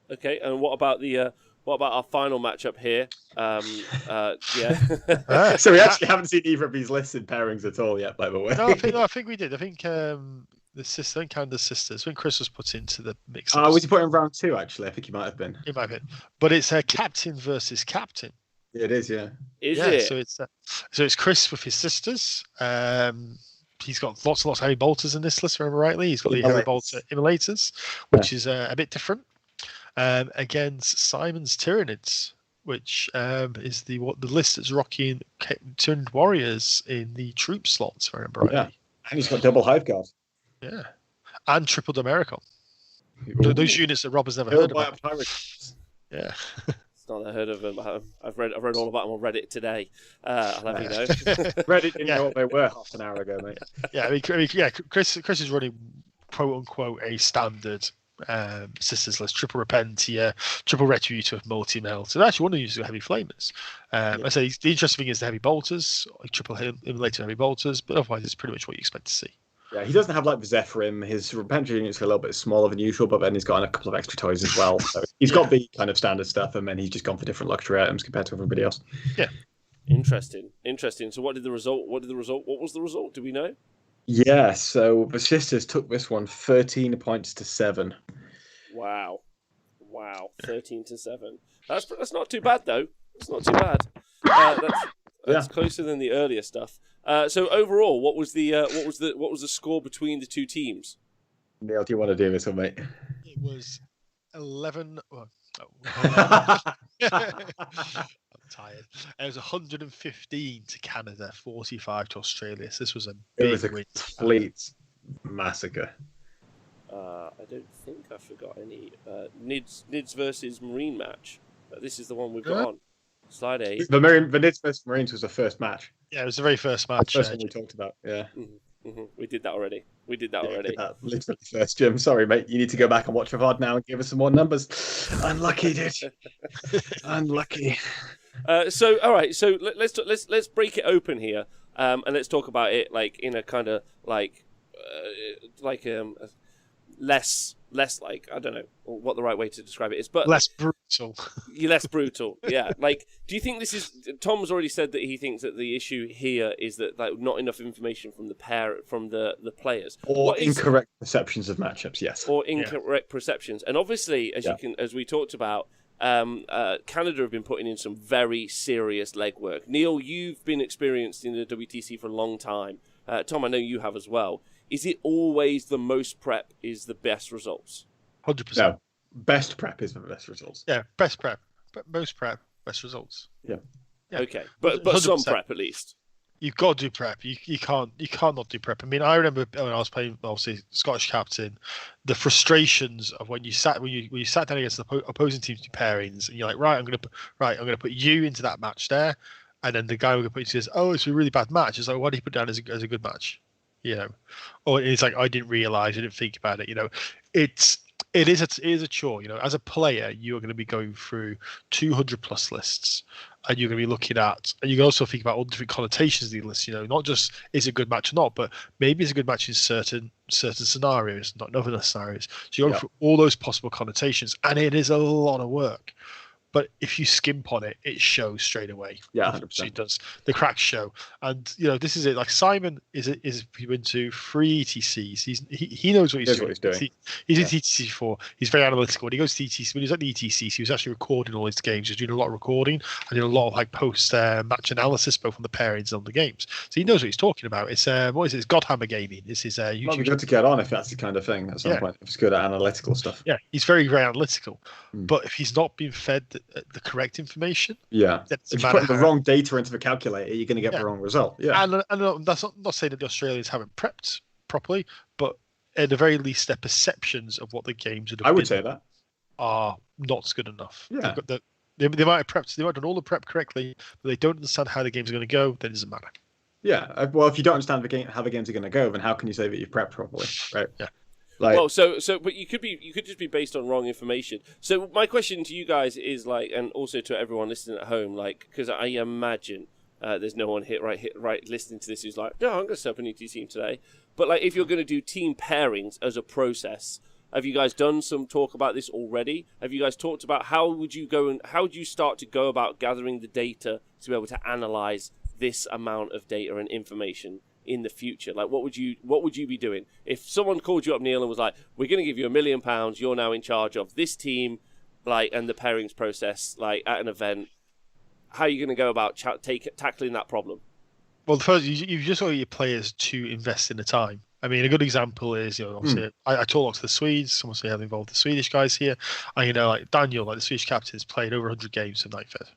Speaker 1: Okay, and what about our final matchup here? Yeah.
Speaker 2: So we actually haven't seen either of these listed pairings at all yet, by the way.
Speaker 3: No, I think we did. I think the sister, I think Canada's sisters, when Chris was put into the mix.
Speaker 2: Was he put in round 2? Actually, I think he might have been.
Speaker 3: It might have been, but it's a captain versus captain.
Speaker 2: It is, yeah.
Speaker 1: Is it?
Speaker 3: So it's Chris with his sisters. He's got lots and lots of heavy bolters in this list, remember rightly. He's got the heavy bolter immolators, which is a bit different. Against Simon's Tyranids, which is the list that's rocking Tyranid warriors in the troop slots, if I remember rightly.
Speaker 2: Yeah, and he's got double hive guard.
Speaker 3: Yeah, and triple American. Those units that Rob has never heard about. Yeah.
Speaker 1: Not heard of them. I've read all about them on Reddit today. I'll have you know.
Speaker 2: Reddit didn't know what they were half an hour ago, mate.
Speaker 3: Yeah, Chris is running quote unquote a standard sisters list, triple Repentia, triple Retributor with multi-melt. So actually one of these are heavy flamers. I say the interesting thing is the heavy bolters, like triple immolated heavy bolters, but otherwise it's pretty much what you expect to see.
Speaker 2: Yeah, he doesn't have like the Zephyrim. His Repentia units are a little bit smaller than usual, but then he's got a couple of extra toys as well. So he's got the kind of standard stuff, and then he's just gone for different luxury items compared to everybody else.
Speaker 3: Yeah.
Speaker 1: Interesting. So what was the result? Do we know?
Speaker 2: Yeah, so the sisters took this one 13 points to 7.
Speaker 1: Wow, 13-7. That's not too bad though. It's not too bad. That's closer than the earlier stuff. So overall, what was the score between the two teams?
Speaker 2: Neil, do you want to do this one, mate?
Speaker 3: It was 11. I'm tired. It was 115 to Canada, 45 to Australia. So this was a big win.
Speaker 2: Complete massacre.
Speaker 1: I don't think I forgot any Nids versus Marine match. This is the one we've got on. Slide 8.
Speaker 2: The Nids versus Marines was the first match.
Speaker 3: Yeah, it was the very first match.
Speaker 2: The first one we talked about, yeah.
Speaker 1: Mm-hmm. We did that already.
Speaker 2: Literally first, Jim. Sorry, mate. You need to go back and watch the VOD now and give us some more numbers. Unlucky, dude. Unlucky.
Speaker 1: So, all right. So let's break it open here, and let's talk about it like in a kind of less like, I don't know what the right way to describe it is, but
Speaker 3: less brutal.
Speaker 1: Less brutal, yeah. Like, do you think this is? Tom's already said that he thinks that the issue here is that like not enough information from the players,
Speaker 2: or incorrect perceptions of matchups. Yes,
Speaker 1: or incorrect perceptions. And obviously, as we talked about, Canada have been putting in some very serious legwork. Neil, you've been experienced in the WTC for a long time. Tom, I know you have as well. Is it always the most prep is the best results?
Speaker 3: 100%.
Speaker 2: No, best prep is the best results.
Speaker 3: Yeah, best prep, but most prep, best results.
Speaker 2: Yeah.
Speaker 1: Okay, but some prep at least.
Speaker 3: You've got to do prep. You can't not do prep. I mean, I remember when I was playing, obviously Scottish captain, the frustrations of when you sat down against the opposing team's pairings, and you're like, I'm going to put you into that match there, and then the guy will put you says, oh, it's a really bad match. It's like, why did you put down as a good match? You know, or it's like I didn't realize, I didn't think about it. You know, it is a chore. You know, as a player, you are going to be going through 200 plus lists, and you're going to be looking at, and you can also think about all the different connotations of these lists. You know, not just is it a good match or not, but maybe it's a good match in certain scenarios, not in other scenarios. So you're going through all those possible connotations, and it is a lot of work. But if you skimp on it, it shows straight away.
Speaker 2: Yeah, 100%.
Speaker 3: It does. The cracks show, and you know this is it. Like Simon is into 3 ETCs. He knows what he's doing. He's in TTC 4. He's very analytical. When he goes to TTC, when he was at the ETCs, he was actually recording all his games. He was doing a lot of recording and doing a lot of like post match analysis, both on the pairings and on the games. So he knows what he's talking about. It's what is it? It's Godhammer Gaming. This is YouTube.
Speaker 2: Might be good to get on if that's the kind of thing at some point. If it's good at analytical stuff.
Speaker 3: Yeah, he's very, very analytical. But if he's not being fed the correct information,
Speaker 2: if you put the wrong data into the calculator, you're going to get the wrong result.
Speaker 3: And that's not saying that the Australians haven't prepped properly, but at the very least their perceptions of what the games would
Speaker 2: say that
Speaker 3: are not good enough.
Speaker 2: Yeah,
Speaker 3: they might have prepped, they might have done all the prep correctly, but they don't understand how the games are going to go. Then it doesn't matter.
Speaker 2: Yeah, well, if you don't understand how the games are going to go, then how can you say that you've prepped properly, right?
Speaker 3: Yeah.
Speaker 2: Like,
Speaker 1: well, but you could just be based on wrong information. So my question to you guys is like, and also to everyone listening at home, like, because I imagine there's no one right listening to this who's like, no, I'm going to set up a new team today. But like, if you're going to do team pairings as a process, have you guys done some talk about this already? Have you guys talked about how would you start to go about gathering the data to be able to analyze this amount of data and information in the future? Like, what would you be doing if someone called you up, Neil, and was like, "We're going to give you £1 million. You're now in charge of this team, like, and the pairings process, like, at an event." How are you going to go about tackling that problem?
Speaker 3: Well, first, you've just got your players to invest in the time. I mean, a good example is, obviously, I talk lots to the Swedes. Someone say I've involved the Swedish guys here. And, like Daniel, like the Swedish captain, has played over 100 games of Nightfed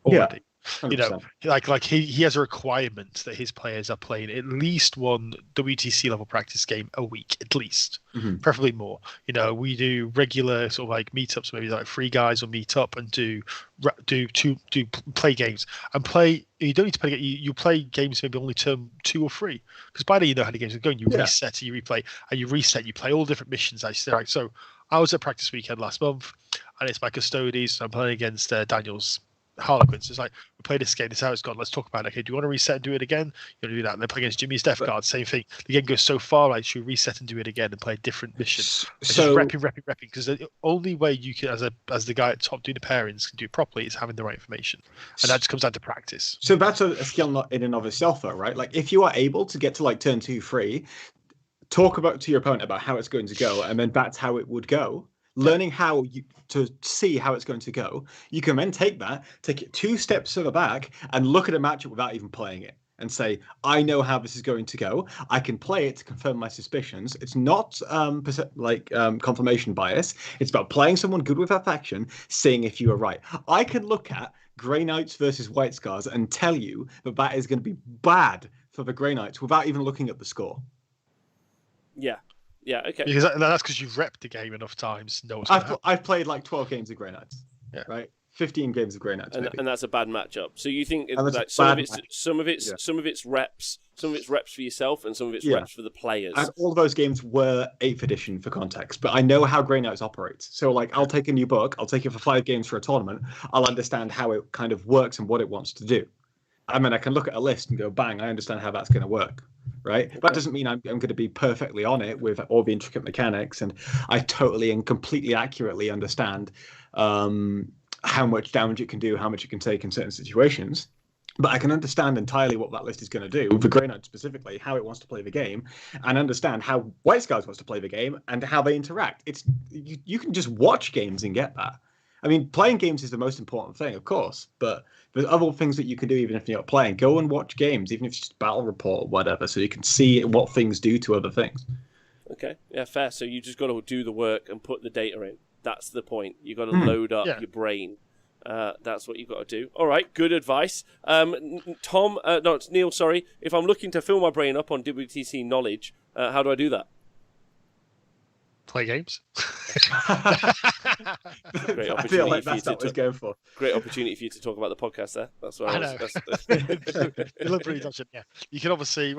Speaker 3: already.
Speaker 2: Yeah.
Speaker 3: 100%. Like he has a requirement that his players are playing at least one WTC level practice game a week, at least, preferably more. We do regular sort of like meetups, maybe like 3 guys will meet up and do play games and play. You don't need to play. You play games maybe only term 2 or 3, because by then you know how the games are going. You reset, you replay, and you reset. You play all different missions. Right. So I was at practice weekend last month, and it's my custodies. So I'm playing against Daniel's Harlequins. It's like, we play this game, this is how it's gone, let's talk about it. Okay, do you want to reset and do it again? You want to do that? And then play against Jimmy's Death Guard, same thing. The game goes so far, like, should we reset and do it again and play a different mission? So just repping, because the only way you can, as the guy at top doing the pairings, can do it properly is having the right information. And that just comes down to practice.
Speaker 2: So that's a skill not in and of itself, though, right? Like, if you are able to get to like turn 2, 3, talk to your opponent about how it's going to go, and then that's how it would go. Learning how to see how it's going to go, you can then take it 2 steps further back and look at a matchup without even playing it and say, I know how this is going to go. I can play it to confirm my suspicions. It's not confirmation bias. It's about playing someone good with that faction, seeing if you are right. I can look at Grey Knights versus White Scars and tell you that is going to be bad for the Grey Knights without even looking at the score.
Speaker 1: Yeah, okay.
Speaker 3: Because that's because you've repped the game enough times.
Speaker 2: I've played like 12 games of Grey Knights, right? 15 games of Grey Knights,
Speaker 1: and that's a bad matchup. So you think some of it's reps for yourself, and some of it's reps for the players.
Speaker 2: And all of those games were 8th edition for context, but I know how Grey Knights operates. So like, I'll take a new book, I'll take it for 5 games for a tournament. I'll understand how it kind of works and what it wants to do. I mean, I can look at a list and go, bang, I understand how that's going to work. Right. That doesn't mean I'm going to be perfectly on it with all the intricate mechanics, and I totally and completely accurately understand how much damage it can do, how much it can take in certain situations. But I can understand entirely what that list is going to do, for Grey Knight specifically, how it wants to play the game, and understand how White Scars wants to play the game and how they interact. It's you can just watch games and get that. I mean, playing games is the most important thing, of course, but there's other things that you can do even if you're not playing. Go and watch games, even if it's just battle report or whatever, so you can see what things do to other things.
Speaker 1: Okay, yeah, fair. So you just got to do the work and put the data in. That's the point. You've got to load up your brain. That's what you've got to do. All right, good advice. It's Neil, sorry. If I'm looking to fill my brain up on WTC knowledge, how do I do that?
Speaker 3: Play games.
Speaker 1: Great opportunity.
Speaker 2: I feel like that's what I was going for.
Speaker 1: Great opportunity for you to talk about the podcast there. That's what I know.
Speaker 3: Yeah. You can obviously,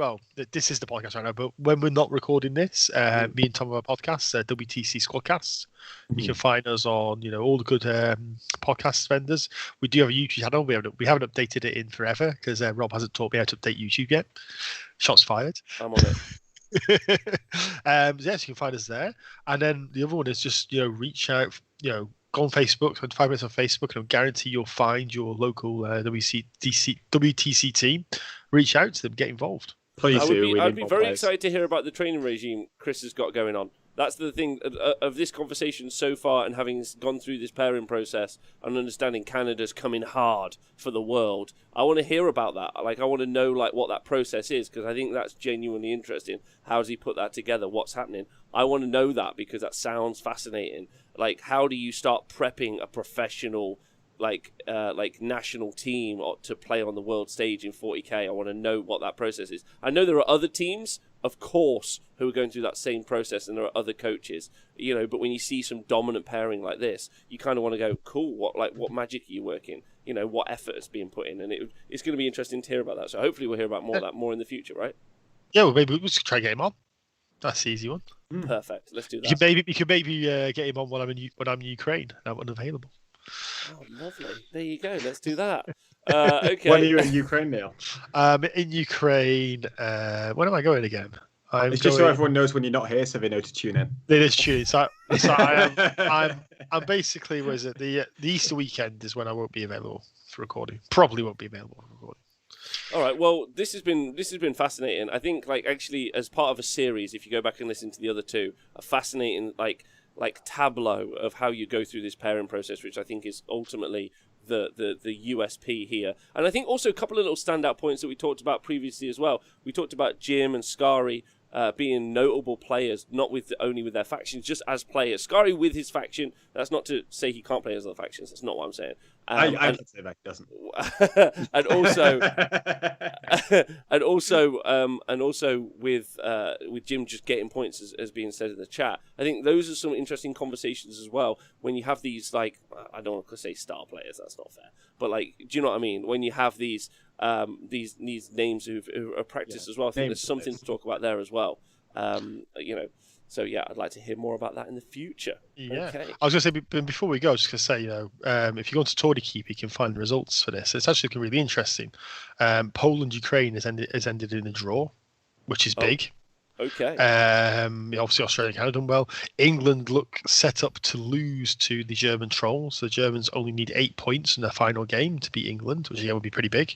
Speaker 3: this is the podcast right now, but when we're not recording this, me and Tom have a podcast, WTC Squadcasts. You can find us on, all the good podcast vendors. We do have a YouTube channel. We haven't updated it in forever because Rob hasn't taught me how to update YouTube yet. Shots fired.
Speaker 1: I'm on it.
Speaker 3: Yes, you can find us there, and then the other one is just reach out, go on Facebook, spend 5 minutes on Facebook, and I guarantee you'll find your local WTC team. Reach out to them, get involved.
Speaker 2: Please do.
Speaker 1: I'd be very excited to hear about the training regime Chris has got going on. That's the thing of this conversation so far, and having gone through this pairing process and understanding Canada's coming hard for the world. I want to hear about that. Like, I want to know what that process is, because I think that's genuinely interesting. How does he put that together? What's happening? I want to know that because that sounds fascinating. Like, how do you start prepping a professional national team to play on the world stage in 40k? I want to know what that process is. I know there are other teams, of course, who are going through that same process, and there are other coaches, but when you see some dominant pairing like this, you kind of want to go, cool, what magic are you working? What effort is being put in? And it's going to be interesting to hear about that. So hopefully we'll hear about more of that more in the future, right?
Speaker 3: Yeah, well, maybe we'll just try and get him on. That's the easy one.
Speaker 1: Perfect. Let's do that.
Speaker 3: You could maybe get him on when I'm in Ukraine. I'm unavailable.
Speaker 1: Oh, lovely. There you go. Let's do that. Okay.
Speaker 2: When are you in Ukraine, Neil?
Speaker 3: In Ukraine, when am I going again?
Speaker 2: It's just so everyone knows when you're not here, so they know to tune in.
Speaker 3: It is true. So I'm basically, was it the Easter weekend is when I won't be available for recording. Probably won't be available for recording.
Speaker 1: All right. Well, this has been fascinating. I think, like, actually, as part of a series, if you go back and listen to the other two, a fascinating like tableau of how you go through this pairing process, which I think is ultimately the USP here. And I think also a couple of little standout points that we talked about previously as well. We talked about Jim and Scary being notable players, not only with their factions, just as players. Scary with his faction. That's not to say he can't play as other factions. That's not what I'm saying.
Speaker 2: I can say that he doesn't.
Speaker 1: and also with Jim just getting points as being said in the chat. I think those are some interesting conversations as well. When you have these, like, I don't want to say star players, that's not fair, but, like, do you know what I mean? When you have these names who are practiced as well, I think there's something to talk about there as well. So yeah, I'd like to hear more about that in the future.
Speaker 3: Yeah,
Speaker 1: okay.
Speaker 3: I was going to say before we go, I was just going to say, if you go to Tourney Keep, you can find the results for this. It's actually looking really interesting. Poland, Ukraine has ended in a draw, which is big.
Speaker 1: Okay.
Speaker 3: Obviously, Australia, Canada done well. England look set up to lose to the German Trolls. The Germans only need 8 points in their final game to beat England, which again would be pretty big.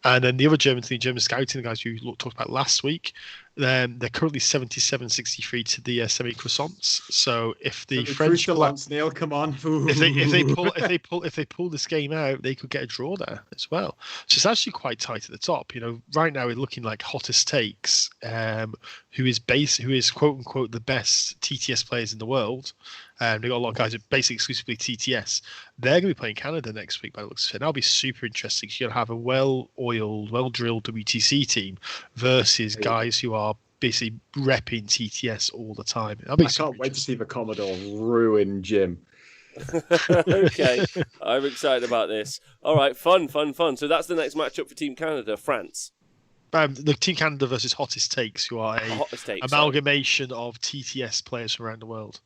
Speaker 3: And then the other German team, German Scouting, the guys we talked about last week, they're currently 77-63 to the semi-croissants. So if the French
Speaker 2: Neil, come on,
Speaker 3: if they pull this game out, they could get a draw there as well. So it's actually quite tight at the top. Right now we're looking like hottest takes, who is quote unquote the best TTS players in the world. They've got a lot of guys who are basically exclusively TTS. They're going to be playing Canada next week by the looks of it. That'll be super interesting. You're going to have a well-oiled, well-drilled WTC team versus guys who are basically repping TTS all the time. I
Speaker 2: can't wait to see the Commodore ruin Jim.
Speaker 1: Okay, I'm excited about this. All right, fun. So that's the next matchup for Team Canada, France.
Speaker 3: The Team Canada versus Hottest Takes, who are amalgamation of TTS players from around the world.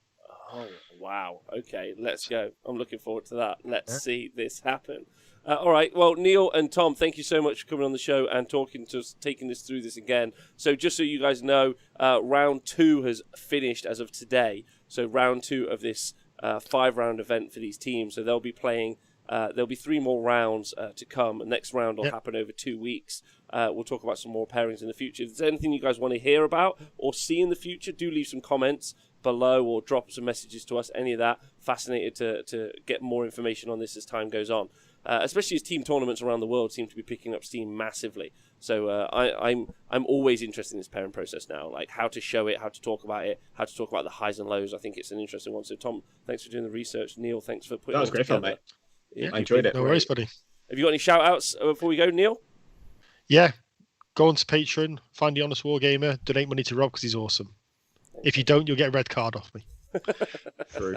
Speaker 1: Oh, wow. Okay, let's go. I'm looking forward to that. Let's see this happen. All right. Well, Neil and Tom, thank you so much for coming on the show and talking to us, taking us through this again. So just so you guys know, round 2 has finished as of today. So round 2 of this 5-round event for these teams. So they'll be playing. There'll be 3 more rounds to come. The next round will happen over 2 weeks. We'll talk about some more pairings in the future. If there's anything you guys want to hear about or see in the future, do leave some comments below or drop some messages to us. Any of that. Fascinated to get more information on this as time goes on. Especially as team tournaments around the world seem to be picking up steam massively. So I'm always interested in this pairing process now, like how to show it, how to talk about it, how to talk about the highs and lows. I think it's an interesting one. So Tom, thanks for doing the research. Neil, thanks for putting
Speaker 2: that was great fun, mate. Yeah, I enjoyed it.
Speaker 3: No worries, buddy.
Speaker 1: Have you got any shout outs before we go, Neil?
Speaker 3: Yeah, go on to Patreon, find the honest Wargamer, donate money to Rob because he's awesome. If you don't, you'll get a red card off me.
Speaker 2: True.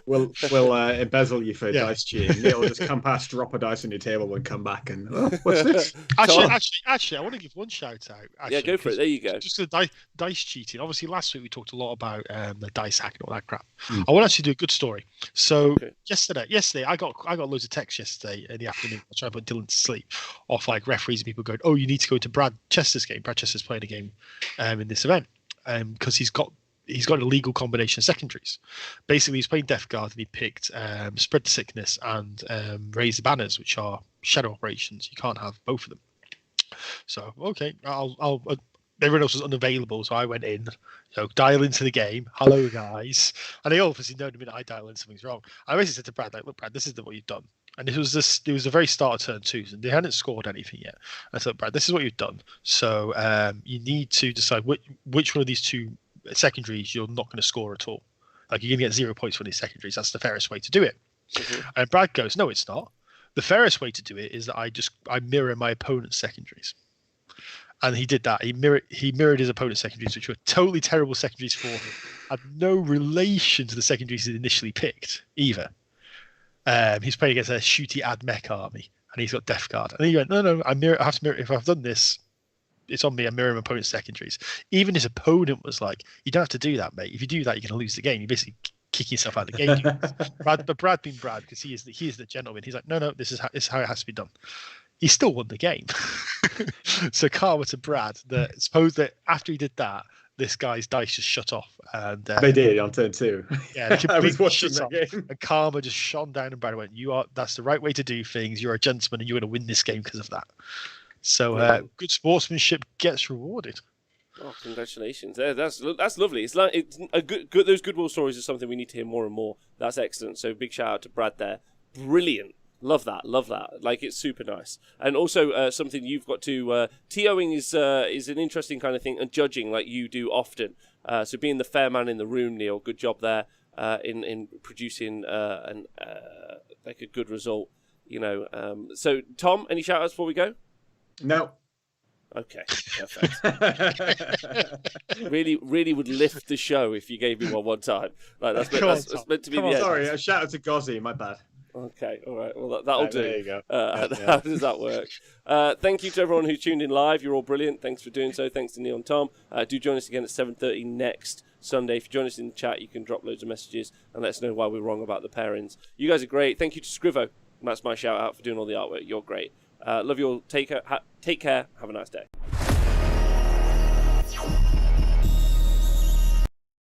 Speaker 2: We'll embezzle you for dice cheating. Neil will just come past, drop a dice on your table, and come back and what's this?
Speaker 3: Actually, I want to give one shout out.
Speaker 1: Yeah, go for it. There you go.
Speaker 3: Just the dice cheating. Obviously, last week we talked a lot about the dice hack and all that crap. I want to actually do a good story. So yesterday, I got loads of texts yesterday in the afternoon. I tried to put Dylan to sleep off like referees and people going, "Oh, you need to go to Brad Chester's game. Brad Chester's playing a game in this event because he's got a legal combination of secondaries. Basically, he's playing Death Guard and he picked Spread the Sickness and Raise the Banners, which are shadow operations. You can't have both of them. So, okay, I'll everyone else was unavailable, so I went in, dial into the game. Hello, guys. And they all obviously know the minute I dial in, something's wrong. I basically said to Brad, like, look, Brad, this is what you've done. And it was the very start of turn 2, and they hadn't scored anything yet. I said, Brad, this is what you've done. So you need to decide which one of these 2 secondaries you're not going to score at all. Like, you're going to get 0 points for these secondaries. That's the fairest way to do it. Mm-hmm. And Brad goes, no, it's not. The fairest way to do it is that I mirror my opponent's secondaries. And he did that. He mirrored his opponent's secondaries, which were totally terrible secondaries for him. Had no relation to the secondaries he initially picked either. He's playing against a shooty ad mech army, and he's got Death Guard. And he went, no, I have to mirror. If I've done this, it's on me. I'm mirroring my opponent's secondaries. Even his opponent was like, you don't have to do that, mate. If you do that, you're going to lose the game. You're basically kicking yourself out of the game. Brad being Brad, because he is the gentleman. He's like, no, this is how it has to be done. He still won the game. So karma to Brad. That suppose that after he did that, this guy's dice just shut off, and
Speaker 2: They did on turn 2.
Speaker 3: yeah, they
Speaker 2: I was
Speaker 3: completely
Speaker 2: watching
Speaker 3: shut
Speaker 2: that
Speaker 3: off.
Speaker 2: game.
Speaker 3: And karma just shone down, and Brad went, That's the right way to do things. You're a gentleman, and you're going to win this game because of that." So good sportsmanship gets rewarded.
Speaker 1: Oh, congratulations! That's lovely. It's like those goodwill stories are something we need to hear more and more. That's excellent. So big shout out to Brad there. Brilliant. Love that. Like, it's super nice. And also something you've got to TOing is an interesting kind of thing, and judging like you do often. So being the fair man in the room, Neil. Good job there in producing like a good result. You know. So Tom, any shout outs before we go?
Speaker 2: No.
Speaker 1: Okay, perfect. really would lift the show if you gave me one time. Like that's meant to be the end.
Speaker 2: Sorry, a shout out to Gozzy, my bad.
Speaker 1: Okay, all right. Well, that'll do.
Speaker 2: There you go.
Speaker 1: How does that work? Thank you to everyone who's tuned in live. You're all brilliant. Thanks for doing so. Thanks to Neil and Tom. Do join us again at 7:30 next Sunday. If you join us in the chat, you can drop loads of messages and let us know why we're wrong about the pairings. You guys are great. Thank you to Scrivo. That's my shout out for doing all the artwork. You're great. Love you all. Take care. Have a nice day.